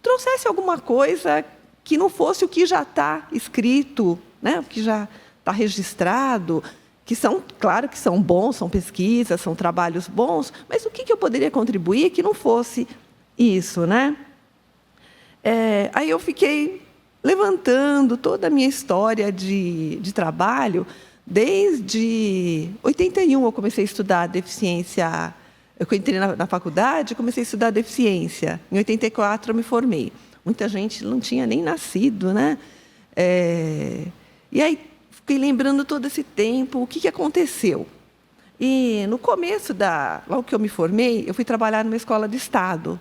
trouxesse alguma coisa que não fosse o que já está escrito, né? O que já está registrado, que são, claro que são bons, são pesquisas, são trabalhos bons, mas o que eu poderia contribuir que não fosse isso, né? Aí eu fiquei levantando toda a minha história de trabalho. Desde 81 eu comecei a estudar deficiência. Eu entrei na faculdade e comecei a estudar deficiência. Em 84 eu me formei. Muita gente não tinha nem nascido, né? E aí fiquei lembrando todo esse tempo, o que aconteceu. E no começo, logo que eu me formei, eu fui trabalhar numa escola de Estado.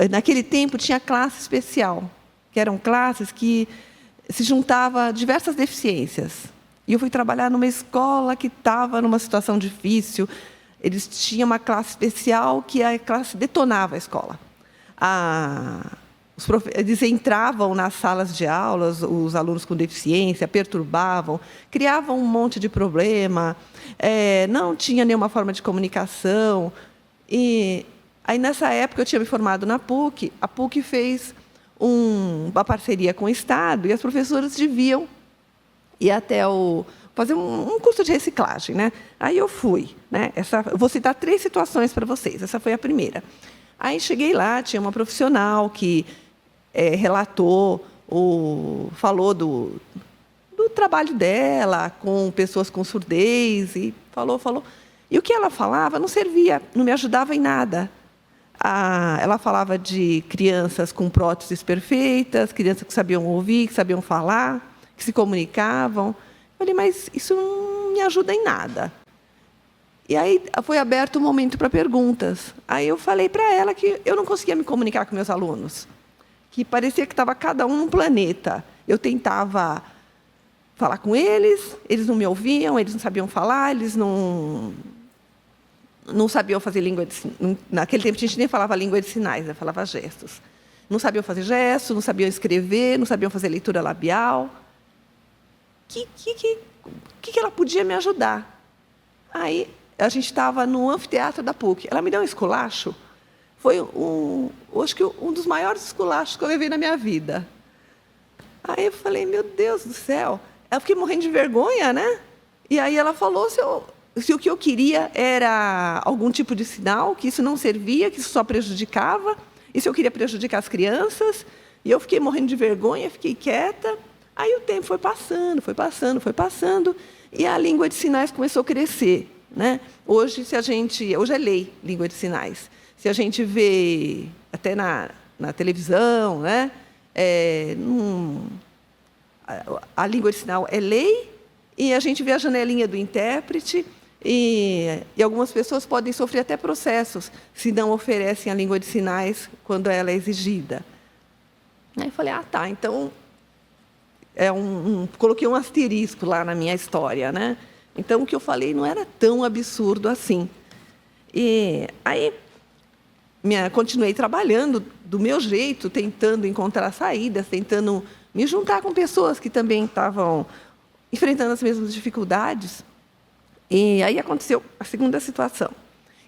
Naquele tempo, tinha classe especial, que eram classes que se juntavam diversas deficiências. E eu fui trabalhar numa escola que estava numa situação difícil. Eles tinham uma classe especial que a classe detonava a escola. Eles entravam nas salas de aulas, os alunos com deficiência, perturbavam, criavam um monte de problema, não tinha nenhuma forma de comunicação. E aí, nessa época, eu tinha me formado na PUC. A PUC fez uma parceria com o Estado e as professoras deviam ir até fazer um curso de reciclagem, né? Aí eu fui, né? Eu vou citar 3 situações para vocês. Essa foi a primeira. Aí cheguei lá, tinha uma profissional que relatou, falou do trabalho dela com pessoas com surdez, e falou. E o que ela falava não servia, não me ajudava em nada. Ela falava de crianças com próteses perfeitas, crianças que sabiam ouvir, que sabiam falar, que se comunicavam. Eu falei, mas isso não me ajuda em nada. E aí foi aberto um momento para perguntas. Aí eu falei para ela que eu não conseguia me comunicar com meus alunos, que parecia que estava cada um num planeta. Eu tentava falar com eles não me ouviam, eles não sabiam falar, eles não sabiam fazer língua de sinais. Naquele tempo, a gente nem falava língua de sinais, né? Falava gestos. Não sabiam fazer gestos, não sabiam escrever, não sabiam fazer leitura labial. Que ela podia me ajudar? Aí, a gente estava no anfiteatro da PUC. Ela me deu um esculacho. Foi, acho que, um dos maiores esculachos que eu levei na minha vida. Aí eu falei, meu Deus do céu. Eu fiquei morrendo de vergonha, né? E aí ela falou se o que eu queria era algum tipo de sinal, que isso não servia, que isso só prejudicava, e se eu queria prejudicar as crianças. E eu fiquei morrendo de vergonha, fiquei quieta. Aí o tempo foi passando, e a língua de sinais começou a crescer. né? Hoje é lei língua de sinais. Se a gente vê até na televisão, né? A língua de sinal é lei, e a gente vê a janelinha do intérprete, e algumas pessoas podem sofrer até processos se não oferecem a língua de sinais quando ela é exigida. Aí eu falei, tá, então coloquei um asterisco lá na minha história, né? Então o que eu falei não era tão absurdo assim. E aí continuei trabalhando do meu jeito, tentando encontrar saídas, tentando me juntar com pessoas que também estavam enfrentando as mesmas dificuldades. E aí aconteceu a segunda situação.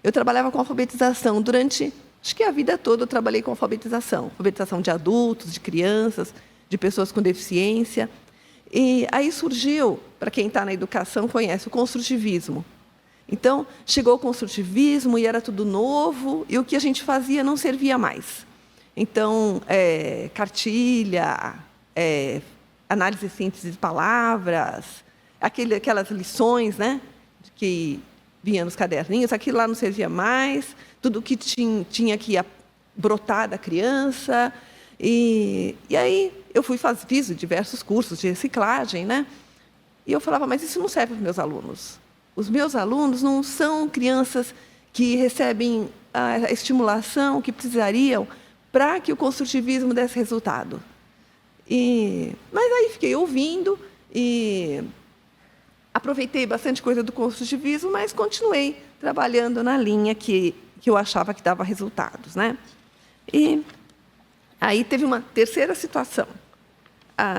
Eu trabalhava com alfabetização durante, acho que a vida toda eu trabalhei com alfabetização de adultos, de crianças, de pessoas com deficiência. E aí surgiu, para quem está na educação, conhece o construtivismo. Então, chegou o construtivismo e era tudo novo, e o que a gente fazia não servia mais. Então, cartilha, análise e síntese de palavras, aquelas lições, né, que vinha nos caderninhos, aquilo lá não servia mais, tudo que tinha que brotar da criança. E aí eu fiz diversos cursos de reciclagem, né? E eu falava, mas isso não serve para os meus alunos. Os meus alunos não são crianças que recebem a estimulação que precisariam para que o construtivismo desse resultado. Mas aí fiquei ouvindo e aproveitei bastante coisa do construtivismo, mas continuei trabalhando na linha que eu achava que dava resultados, né? E aí teve uma terceira situação.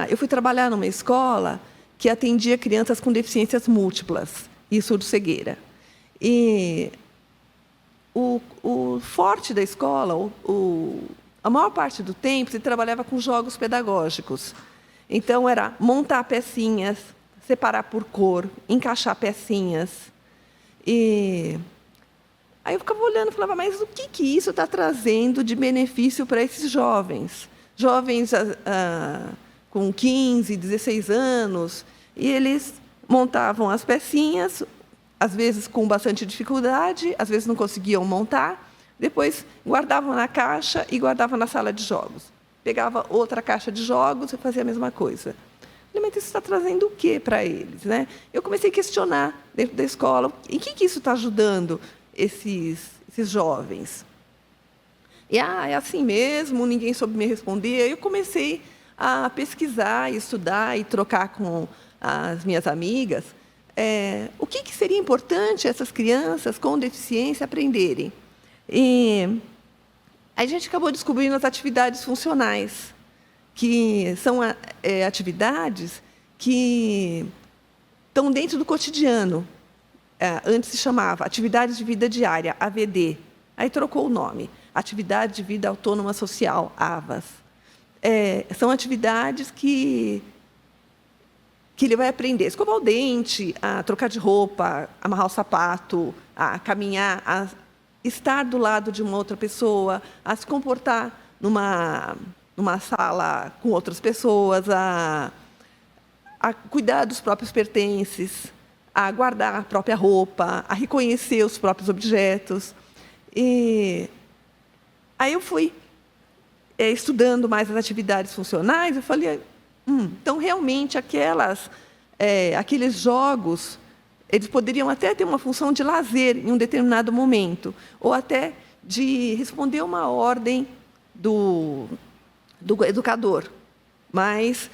Eu fui trabalhar numa escola que atendia crianças com deficiências múltiplas e surdo-cegueira. E o forte da escola, a maior parte do tempo, se trabalhava com jogos pedagógicos. Então, era montar pecinhas, separar por cor, encaixar pecinhas. E aí eu ficava olhando e falava, mas o que isso está trazendo de benefício para esses jovens? Jovens com 15, 16 anos, e eles montavam as pecinhas, às vezes com bastante dificuldade, às vezes não conseguiam montar, depois guardavam na caixa e guardavam na sala de jogos. Pegava outra caixa de jogos e fazia a mesma coisa. Mas isso está trazendo o quê para eles, né? Eu comecei a questionar dentro da escola, em que isso está ajudando esses jovens? E, é assim mesmo, ninguém soube me responder. Aí eu comecei a pesquisar, estudar e trocar com as minhas amigas o que seria importante essas crianças com deficiência aprenderem. E aí a gente acabou descobrindo as atividades funcionais, que são atividades que estão dentro do cotidiano. Antes se chamava Atividades de Vida Diária, AVD. Aí trocou o nome, Atividade de Vida Autônoma Social, AVAS. São atividades que ele vai aprender a escovar o dente, a trocar de roupa, a amarrar o sapato, a caminhar, a estar do lado de uma outra pessoa, a se comportar numa sala com outras pessoas, a cuidar dos próprios pertences, a guardar a própria roupa, a reconhecer os próprios objetos. E aí eu fui estudando mais as atividades funcionais, eu falei, então, realmente, aqueles jogos, eles poderiam até ter uma função de lazer em um determinado momento, ou até de responder uma ordem do educador. Mas,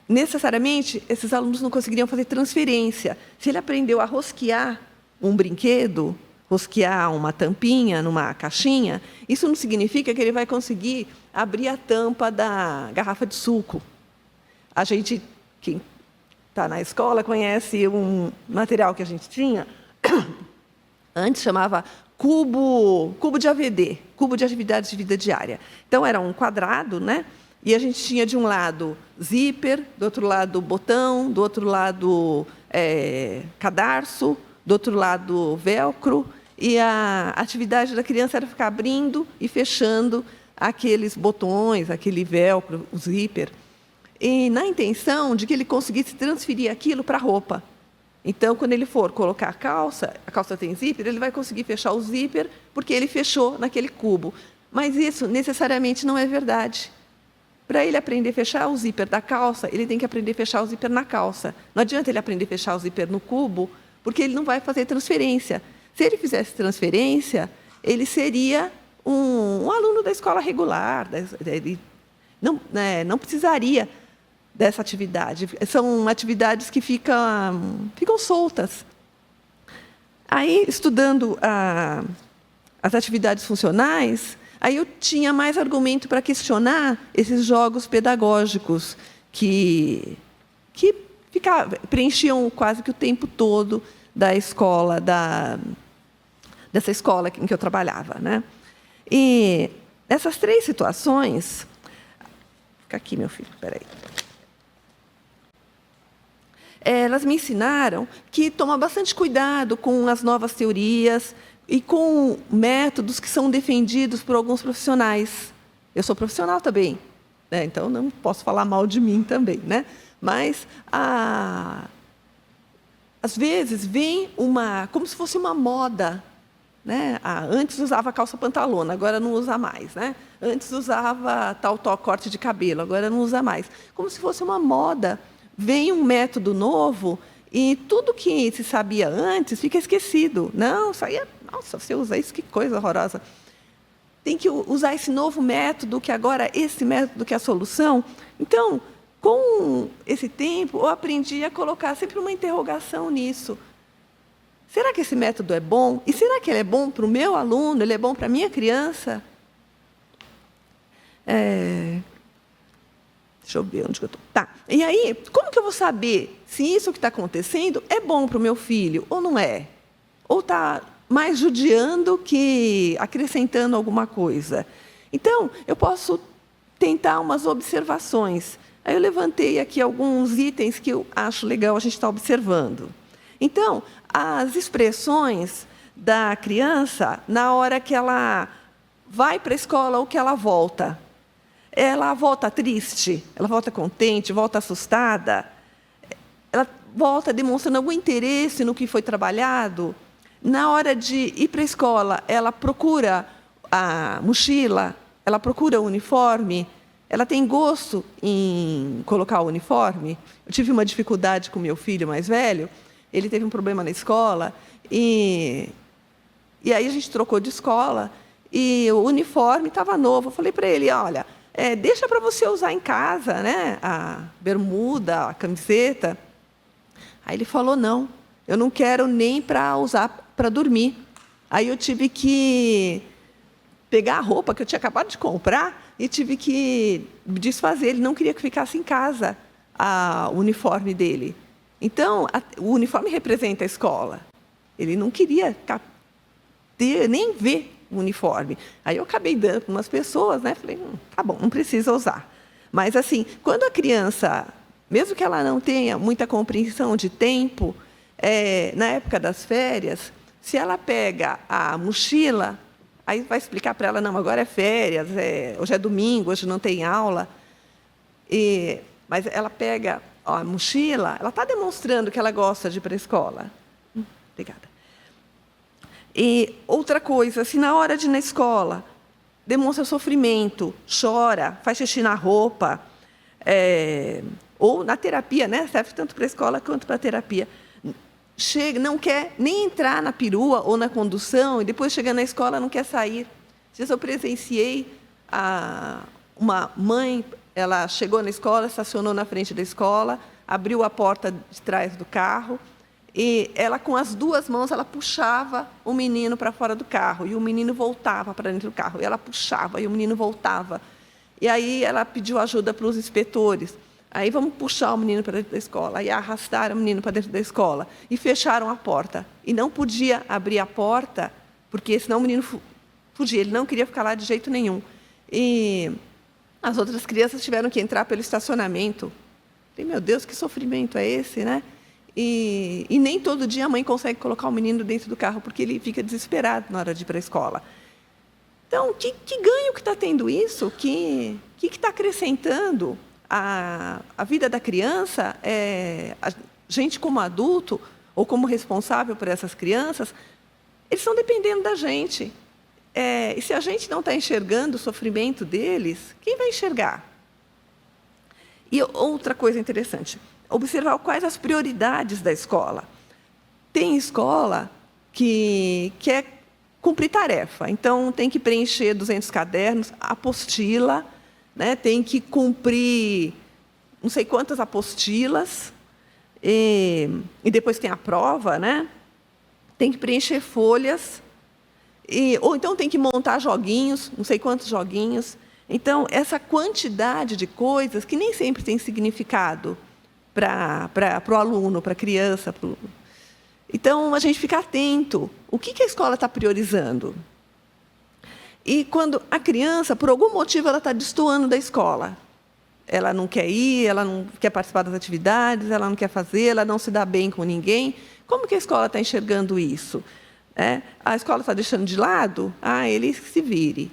necessariamente, esses alunos não conseguiriam fazer transferência. Se ele aprendeu a rosquear um brinquedo, rosquear uma tampinha numa caixinha, isso não significa que ele vai conseguir abrir a tampa da garrafa de suco. A gente, quem está na escola, conhece um material que a gente tinha, antes chamava cubo de AVD, cubo de atividades de vida diária. Então, era um quadrado, né? E a gente tinha, de um lado, zíper, do outro lado, botão, do outro lado, cadarço, do outro lado, velcro, e a atividade da criança era ficar abrindo e fechando aqueles botões, aquele velcro, o zíper, e na intenção de que ele conseguisse transferir aquilo para a roupa. Então, quando ele for colocar a calça tem zíper, ele vai conseguir fechar o zíper porque ele fechou naquele cubo. Mas isso necessariamente não é verdade. Para ele aprender a fechar o zíper da calça, ele tem que aprender a fechar o zíper na calça. Não adianta ele aprender a fechar o zíper no cubo, porque ele não vai fazer transferência. Se ele fizesse transferência, ele seria um aluno da escola regular. Ele não precisaria dessa atividade. São atividades que ficam soltas. Aí, estudando as atividades funcionais, aí eu tinha mais argumento para questionar esses jogos pedagógicos que preenchiam quase que o tempo todo da escola, dessa escola em que eu trabalhava, né? E essas 3 situações... Fica aqui, meu filho, espera aí. Elas me ensinaram que tomar bastante cuidado com as novas teorias e com métodos que são defendidos por alguns profissionais. Eu sou profissional também, né? Então não posso falar mal de mim também, né? Mas, às vezes, vem como se fosse uma moda, né? Antes usava calça pantalona, agora não usa mais, né? Antes usava tal corte de cabelo, agora não usa mais. Como se fosse uma moda. Vem um método novo e tudo que se sabia antes fica esquecido. Não, isso aí nossa, você usa isso, que coisa horrorosa. Tem que usar esse novo método, que agora esse método que é a solução. Então, com esse tempo, eu aprendi a colocar sempre uma interrogação nisso. Será que esse método é bom? E será que ele é bom para o meu aluno? Ele é bom para a minha criança? Deixa eu ver onde eu estou. Tá. E aí, como que eu vou saber se isso que está acontecendo é bom para o meu filho ou não é? Ou está mais judiando que acrescentando alguma coisa? Então, eu posso tentar umas observações. Aí eu levantei aqui alguns itens que eu acho legal a gente estar observando. Então, as expressões da criança, na hora que ela vai para a escola ou que ela volta. Ela volta triste, ela volta contente, volta assustada, ela volta demonstrando algum interesse no que foi trabalhado. Na hora de ir para a escola, ela procura a mochila, ela procura o uniforme, ela tem gosto em colocar o uniforme. Eu tive uma dificuldade com meu filho mais velho, ele teve um problema na escola, e aí a gente trocou de escola, e o uniforme estava novo. Eu falei para ele, olha, deixa para você usar em casa, né? A bermuda, a camiseta. Aí ele falou, não, eu não quero nem para usar para dormir. Aí eu tive que pegar a roupa que eu tinha acabado de comprar e tive que desfazer. Ele não queria que ficasse em casa o uniforme dele. Então, o uniforme representa a escola. Ele não queria nem ver o uniforme. Aí eu acabei dando para umas pessoas, né? Falei, tá bom, não precisa usar. Mas, assim, quando a criança, mesmo que ela não tenha muita compreensão de tempo, na época das férias, se ela pega a mochila, aí vai explicar para ela, não, agora é férias, hoje é domingo, hoje não tem aula. Mas ela pega a mochila, ela está demonstrando que ela gosta de ir para a escola. Obrigada. E outra coisa, se na hora de ir na escola demonstra sofrimento, chora, faz xixi na roupa, ou na terapia, né? Serve tanto para a escola quanto para a terapia. Chega, não quer nem entrar na perua ou na condução, e depois chega na escola não quer sair. Eu presenciei uma mãe, ela chegou na escola, estacionou na frente da escola, abriu a porta de trás do carro, e ela, com as 2 mãos, ela puxava o menino para fora do carro, e o menino voltava para dentro do carro, e ela puxava, e o menino voltava. E aí ela pediu ajuda para os inspetores. Aí vamos puxar o menino para dentro da escola, aí arrastaram o menino para dentro da escola, e fecharam a porta. E não podia abrir a porta, porque senão o menino fugia, ele não queria ficar lá de jeito nenhum. E as outras crianças tiveram que entrar pelo estacionamento. Falei, meu Deus, que sofrimento é esse, né? E nem todo dia a mãe consegue colocar o menino dentro do carro, porque ele fica desesperado na hora de ir para a escola. Então, que ganho que está tendo isso? O que está acrescentando a vida da criança? A gente, como adulto, ou como responsável por essas crianças, eles estão dependendo da gente. E se a gente não está enxergando o sofrimento deles, quem vai enxergar? E outra coisa interessante, observar quais as prioridades da escola. Tem escola que quer cumprir tarefa, então tem que preencher 200 cadernos, apostila, né? Tem que cumprir não sei quantas apostilas, e depois tem a prova, né? Tem que preencher folhas, ou então tem que montar joguinhos, não sei quantos joguinhos. Então, essa quantidade de coisas que nem sempre tem significado para o aluno, para a criança. Então, a gente fica atento. O que a escola está priorizando? E quando a criança, por algum motivo, ela está destoando da escola. Ela não quer ir, ela não quer participar das atividades, ela não quer fazer, ela não se dá bem com ninguém. Como que a escola está enxergando isso? A escola está deixando de lado? Ele se vire.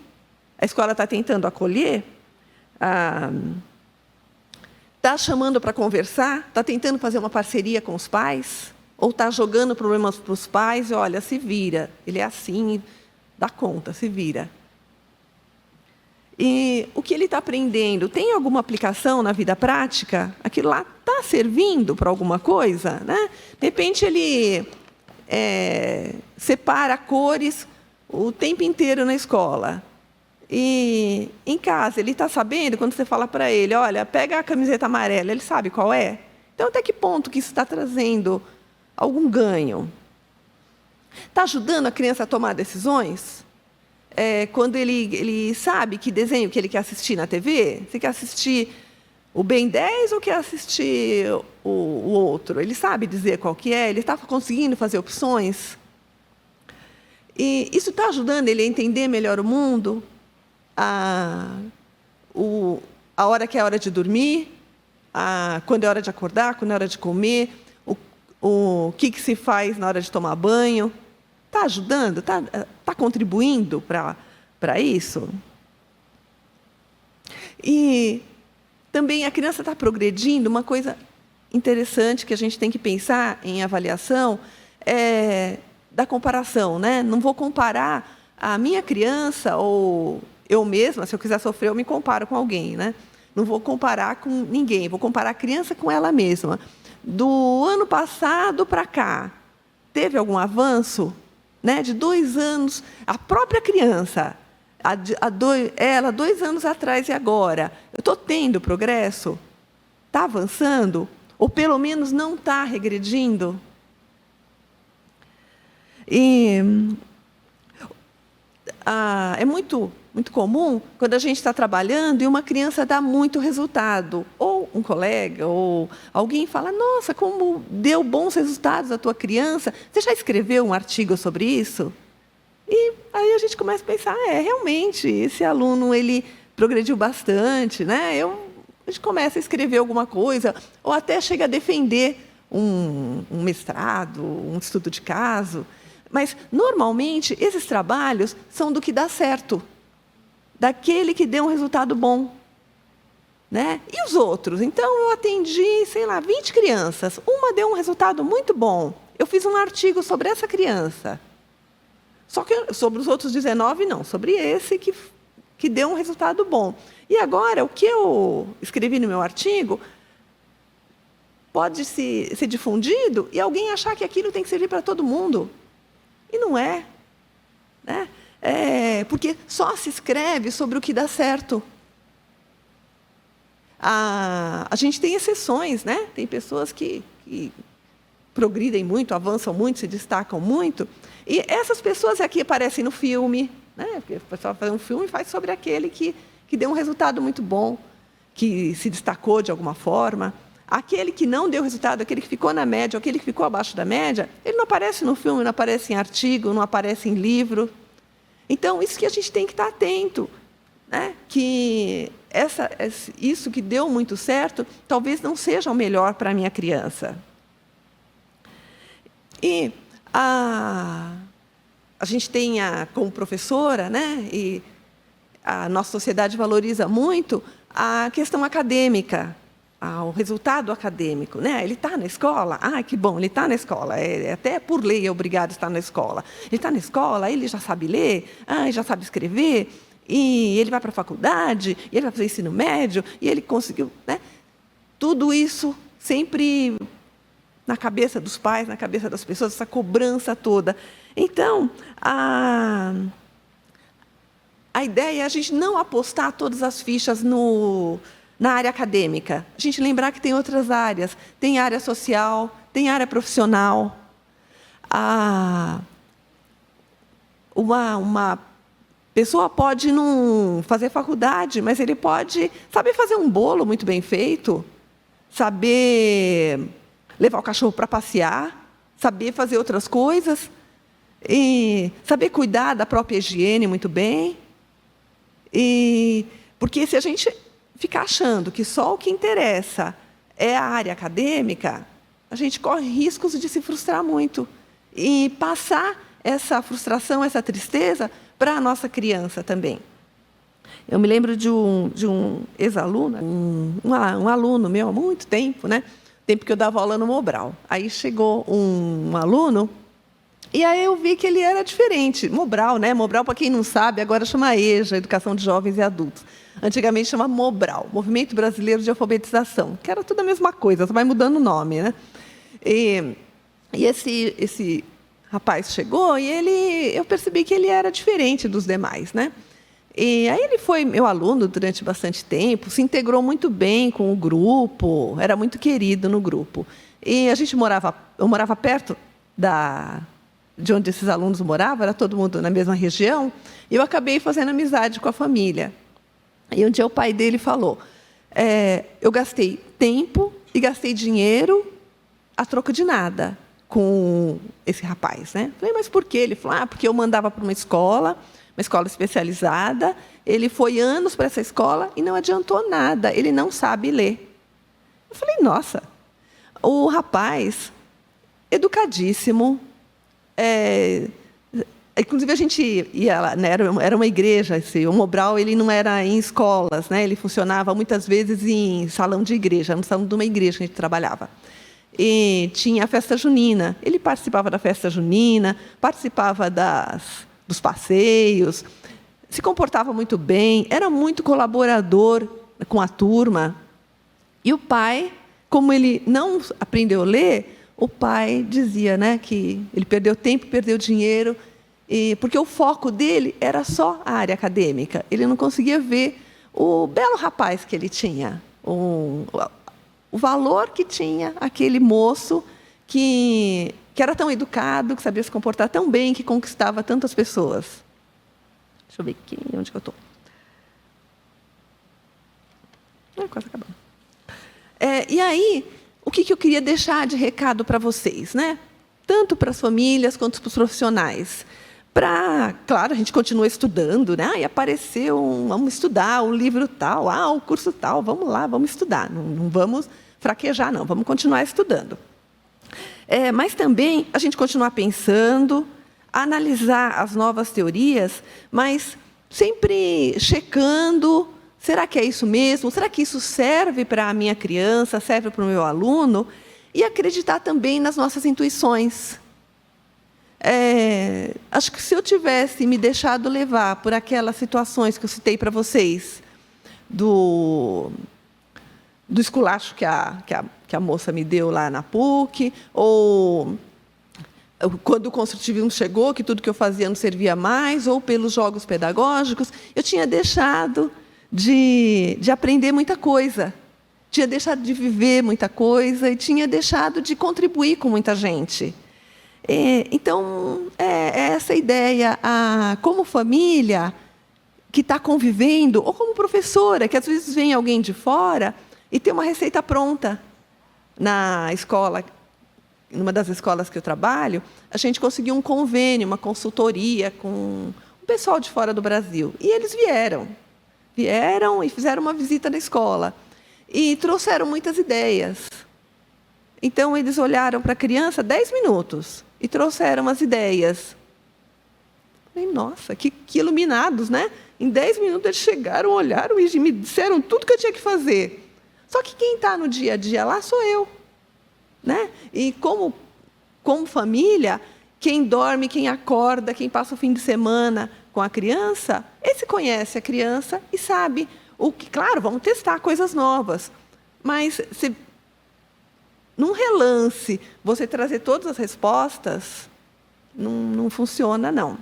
A escola está tentando acolher? Está chamando para conversar? Está tentando fazer uma parceria com os pais? Ou está jogando problemas para os pais? E, olha, se vira. Ele é assim, dá conta, se vira. E o que ele está aprendendo tem alguma aplicação na vida prática? Aquilo lá está servindo para alguma coisa? Né? De repente, ele separa cores o tempo inteiro na escola. E em casa, ele está sabendo, quando você fala para ele, olha, pega a camiseta amarela, ele sabe qual é? Então, até que ponto que isso está trazendo algum ganho? Está ajudando a criança a tomar decisões? Quando ele sabe que desenho que ele quer assistir na TV, você quer assistir o Ben 10 ou quer assistir o outro? Ele sabe dizer qual que é? Ele está conseguindo fazer opções? E isso está ajudando ele a entender melhor o mundo? A hora que é hora de dormir? Quando é hora de acordar? Quando é hora de comer? O que se faz na hora de tomar banho? Está ajudando? Está contribuindo para isso? E também a criança está progredindo. Uma coisa interessante que a gente tem que pensar em avaliação é da comparação. Né? Não vou comparar a minha criança ou eu mesma, se eu quiser sofrer, eu me comparo com alguém. Né? Não vou comparar com ninguém, vou comparar a criança com ela mesma. Do ano passado para cá, teve algum avanço? Né? De 2 anos, a própria criança, ela 2 anos atrás e agora, eu estou tendo progresso? Está avançando? Ou, pelo menos, não está regredindo? E é muito comum, quando a gente está trabalhando e uma criança dá muito resultado, ou um colega, ou alguém fala, nossa, como deu bons resultados a tua criança, você já escreveu um artigo sobre isso? E aí a gente começa a pensar, realmente, esse aluno ele progrediu bastante, né? A gente começa a escrever alguma coisa, ou até chega a defender um mestrado, um estudo de caso. Mas, normalmente, esses trabalhos são do que dá certo, daquele que deu um resultado bom. Né? E os outros? Então, eu atendi, 20 crianças. Uma deu um resultado muito bom. Eu fiz um artigo sobre essa criança. Só que sobre os outros 19, não. Sobre esse que deu um resultado bom. E agora, o que eu escrevi no meu artigo pode ser difundido e alguém achar que aquilo tem que servir para todo mundo. E não é. Né? Porque só se escreve sobre o que dá certo. A gente tem exceções, né? Tem pessoas que progridem muito, avançam muito, se destacam muito. E essas pessoas aqui aparecem no filme. Né? Porque o pessoal faz um filme e faz sobre aquele que deu um resultado muito bom, que se destacou de alguma forma. Aquele que não deu resultado, aquele que ficou na média, aquele que ficou abaixo da média, ele não aparece no filme, não aparece em artigo, não aparece em livro. Então, isso que a gente tem que estar atento. Né? Que isso que deu muito certo, talvez não seja o melhor para a minha criança. E a gente tem, como professora, né? E a nossa sociedade valoriza muito a questão acadêmica. ao resultado acadêmico, né? Ele está na escola? Ah, que bom, ele está na escola. Até por lei é obrigado a estar na escola. Ele está na escola, ele já sabe ler, já sabe escrever, e ele vai para a faculdade, e ele vai fazer ensino médio, e ele conseguiu, né? Tudo isso sempre na cabeça dos pais, na cabeça das pessoas, essa cobrança toda. Então, a ideia é a gente não apostar todas as fichas na área acadêmica. A gente lembrar que tem outras áreas. Tem área social, tem área profissional. Uma pessoa pode não fazer faculdade, mas ele pode saber fazer um bolo muito bem feito, saber levar o cachorro para passear, saber fazer outras coisas, e saber cuidar da própria higiene muito bem. Porque se a gente ficar achando que só o que interessa é a área acadêmica, a gente corre riscos de se frustrar muito e passar essa frustração, essa tristeza para a nossa criança também. Eu me lembro de um ex-aluno, um aluno meu há muito tempo, né? Tempo que eu dava aula no Mobral. Aí chegou um aluno e aí eu vi que ele era diferente. Mobral, né? Mobral, para quem não sabe, agora chama EJA, Educação de Jovens e Adultos. Antigamente chama Mobral, Movimento Brasileiro de Alfabetização, que era tudo a mesma coisa, só vai mudando o nome, né? E esse rapaz chegou e eu percebi que ele era diferente dos demais, né? E aí ele foi meu aluno durante bastante tempo, se integrou muito bem com o grupo, era muito querido no grupo. E eu morava perto de onde esses alunos moravam, era todo mundo na mesma região, e eu acabei fazendo amizade com a família. E um dia o pai dele falou, eu gastei tempo e gastei dinheiro a troco de nada com esse rapaz, né? Falei, mas por quê? Ele falou, porque eu mandava para uma escola especializada, ele foi anos para essa escola e não adiantou nada, ele não sabe ler. Eu falei, nossa, o rapaz, educadíssimo, inclusive a gente ia lá, né, era uma igreja, o Mobral ele não era em escolas, né, ele funcionava muitas vezes em salão de igreja, no salão de uma igreja que a gente trabalhava. E tinha a festa junina, ele participava da festa junina, participava dos passeios, se comportava muito bem, era muito colaborador com a turma. E o pai, como ele não aprendeu a ler, o pai dizia, né, que ele perdeu tempo, perdeu dinheiro, porque o foco dele era só a área acadêmica. Ele não conseguia ver o belo rapaz que ele tinha, o valor que tinha aquele moço que era tão educado, que sabia se comportar tão bem, que conquistava tantas pessoas. Deixa eu ver aqui, onde que eu estou. Quase acabando. E aí, o que eu queria deixar de recado para vocês, né? Tanto para as famílias quanto para os profissionais. Claro, a gente continua estudando, né? E apareceu vamos estudar, o livro tal, o curso tal, vamos lá, vamos estudar. Não vamos fraquejar, não, vamos continuar estudando. Mas também a gente continuar pensando, analisar as novas teorias, mas sempre checando, será que é isso mesmo? Será que isso serve para a minha criança, serve para o meu aluno? E acreditar também nas nossas intuições. Acho que se eu tivesse me deixado levar por aquelas situações que eu citei para vocês, do esculacho que a moça me deu lá na PUC, ou quando o construtivismo chegou, que tudo que eu fazia não servia mais, ou pelos jogos pedagógicos, eu tinha deixado de aprender muita coisa, tinha deixado de viver muita coisa e tinha deixado de contribuir com muita gente. Então, é essa ideia, como família que está convivendo, ou como professora, que às vezes vem alguém de fora e tem uma receita pronta. Na escola, numa das escolas que eu trabalho, a gente conseguiu um convênio, uma consultoria com o pessoal de fora do Brasil. E eles vieram e fizeram uma visita na escola. E trouxeram muitas ideias. Então, eles olharam para a criança 10 minutos e trouxeram as ideias. Falei, nossa, que iluminados, né? Em 10 minutos eles chegaram, olharam e me disseram tudo que eu tinha que fazer. Só que quem está no dia a dia lá sou eu, né? E como família, quem dorme, quem acorda, quem passa o fim de semana com a criança, esse conhece a criança e sabe o que. Claro, vamos testar coisas novas, mas num relance, você trazer todas as respostas, não funciona, não.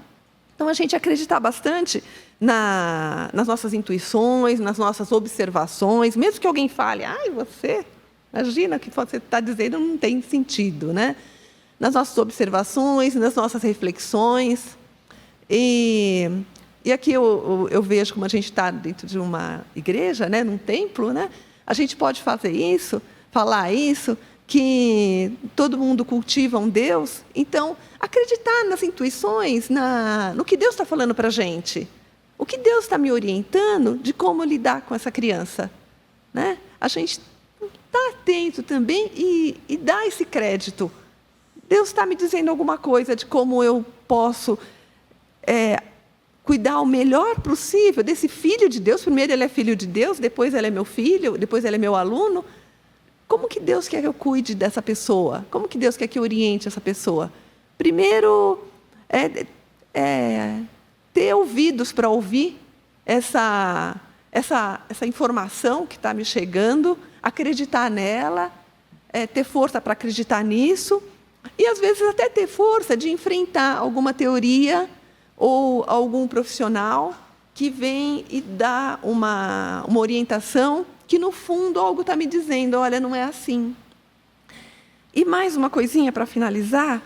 Então, a gente acreditar bastante nas nossas intuições, nas nossas observações, mesmo que alguém fale, você, imagina o que você está dizendo, não tem sentido, né? Nas nossas observações, nas nossas reflexões. E aqui eu vejo como a gente está dentro de uma igreja, né, num templo, né? A gente pode fazer isso, falar isso, que todo mundo cultiva um Deus. Então, acreditar nas intuições, no que Deus está falando para a gente. O que Deus está me orientando de como lidar com essa criança, né? A gente está atento também e dá esse crédito. Deus está me dizendo alguma coisa de como eu posso cuidar o melhor possível desse filho de Deus. Primeiro ele é filho de Deus, depois ele é meu filho, depois ele é meu aluno. Como que Deus quer que eu cuide dessa pessoa? Como que Deus quer que eu oriente essa pessoa? Primeiro, ter ouvidos para ouvir essa informação que está me chegando, acreditar nela, ter força para acreditar nisso, e, às vezes, até ter força de enfrentar alguma teoria ou algum profissional que vem e dá uma orientação que, no fundo, algo está me dizendo, olha, não é assim. E mais uma coisinha para finalizar.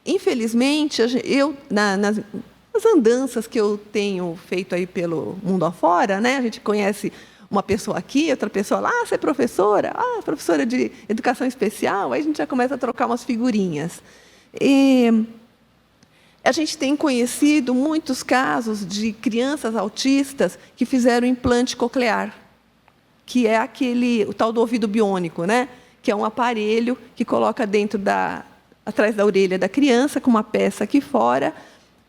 Infelizmente, nas andanças que eu tenho feito aí pelo mundo afora, né, a gente conhece uma pessoa aqui, outra pessoa lá, você é professora? Professora de educação especial. Aí a gente já começa a trocar umas figurinhas. E a gente tem conhecido muitos casos de crianças autistas que fizeram implante coclear, que é o tal do ouvido biônico, né? Que é um aparelho que coloca atrás da orelha da criança, com uma peça aqui fora,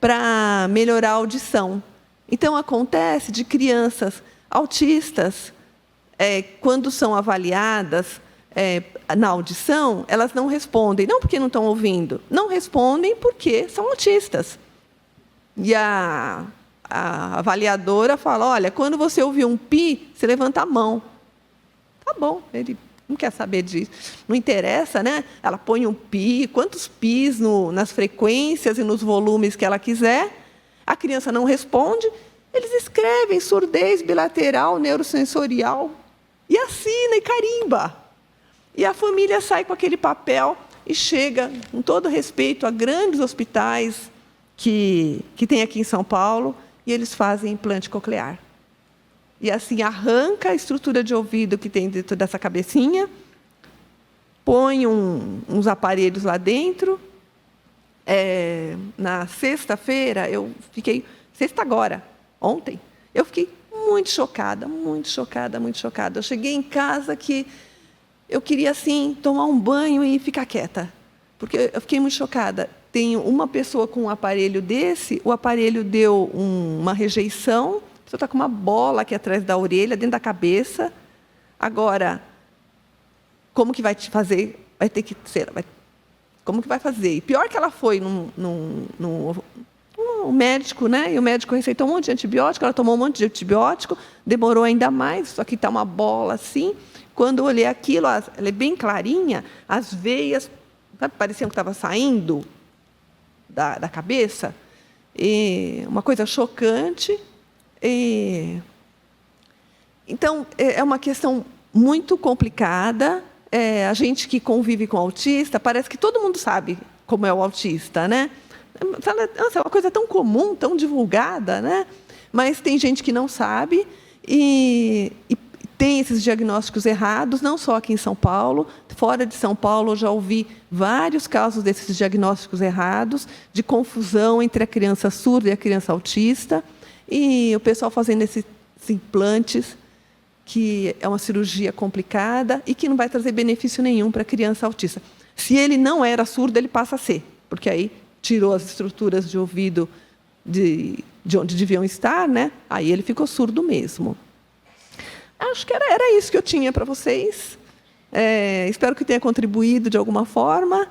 para melhorar a audição. Então, acontece de crianças autistas, quando são avaliadas na audição, elas não respondem, não porque não estão ouvindo, não respondem porque são autistas. E a avaliadora fala, olha, quando você ouvir um pi, você levanta a mão. Tá bom, ele não quer saber disso. Não interessa, né? Ela põe um pi, quantos pis nas frequências e nos volumes que ela quiser, a criança não responde, eles escrevem surdez bilateral neurosensorial e assina e carimba. E a família sai com aquele papel e chega, com todo respeito, a grandes hospitais que tem aqui em São Paulo, e eles fazem implante coclear. E assim arranca a estrutura de ouvido que tem dentro dessa cabecinha, põe uns aparelhos lá dentro. Na sexta-feira, ontem, eu fiquei muito chocada, muito chocada, muito chocada. Eu cheguei em casa que eu queria, assim, tomar um banho e ficar quieta, porque eu fiquei muito chocada. Tem uma pessoa com um aparelho desse, o aparelho deu uma rejeição, a pessoa está com uma bola aqui atrás da orelha, dentro da cabeça. Agora, como que vai te fazer? Vai ter que ser... Como que vai fazer? E pior que ela foi no médico, né? E o médico receitou um monte de antibiótico, ela tomou um monte de antibiótico, demorou ainda mais, só que está uma bola assim. Quando eu olhei aquilo, ela é bem clarinha, as veias, sabe, pareciam que estava saindo da cabeça. E uma coisa chocante. Então, é uma questão muito complicada. A gente que convive com autista, parece que todo mundo sabe como é o autista, né? É uma coisa tão comum, tão divulgada, né? Mas tem gente que não sabe e tem esses diagnósticos errados, não só aqui em São Paulo, fora de São Paulo eu já ouvi vários casos desses diagnósticos errados, de confusão entre a criança surda e a criança autista, e o pessoal fazendo esses implantes, que é uma cirurgia complicada e que não vai trazer benefício nenhum para a criança autista. Se ele não era surdo, ele passa a ser, porque aí tirou as estruturas de ouvido de onde deviam estar, né? Aí ele ficou surdo mesmo. acho que era isso que eu tinha para vocês. Espero que tenha contribuído de alguma forma.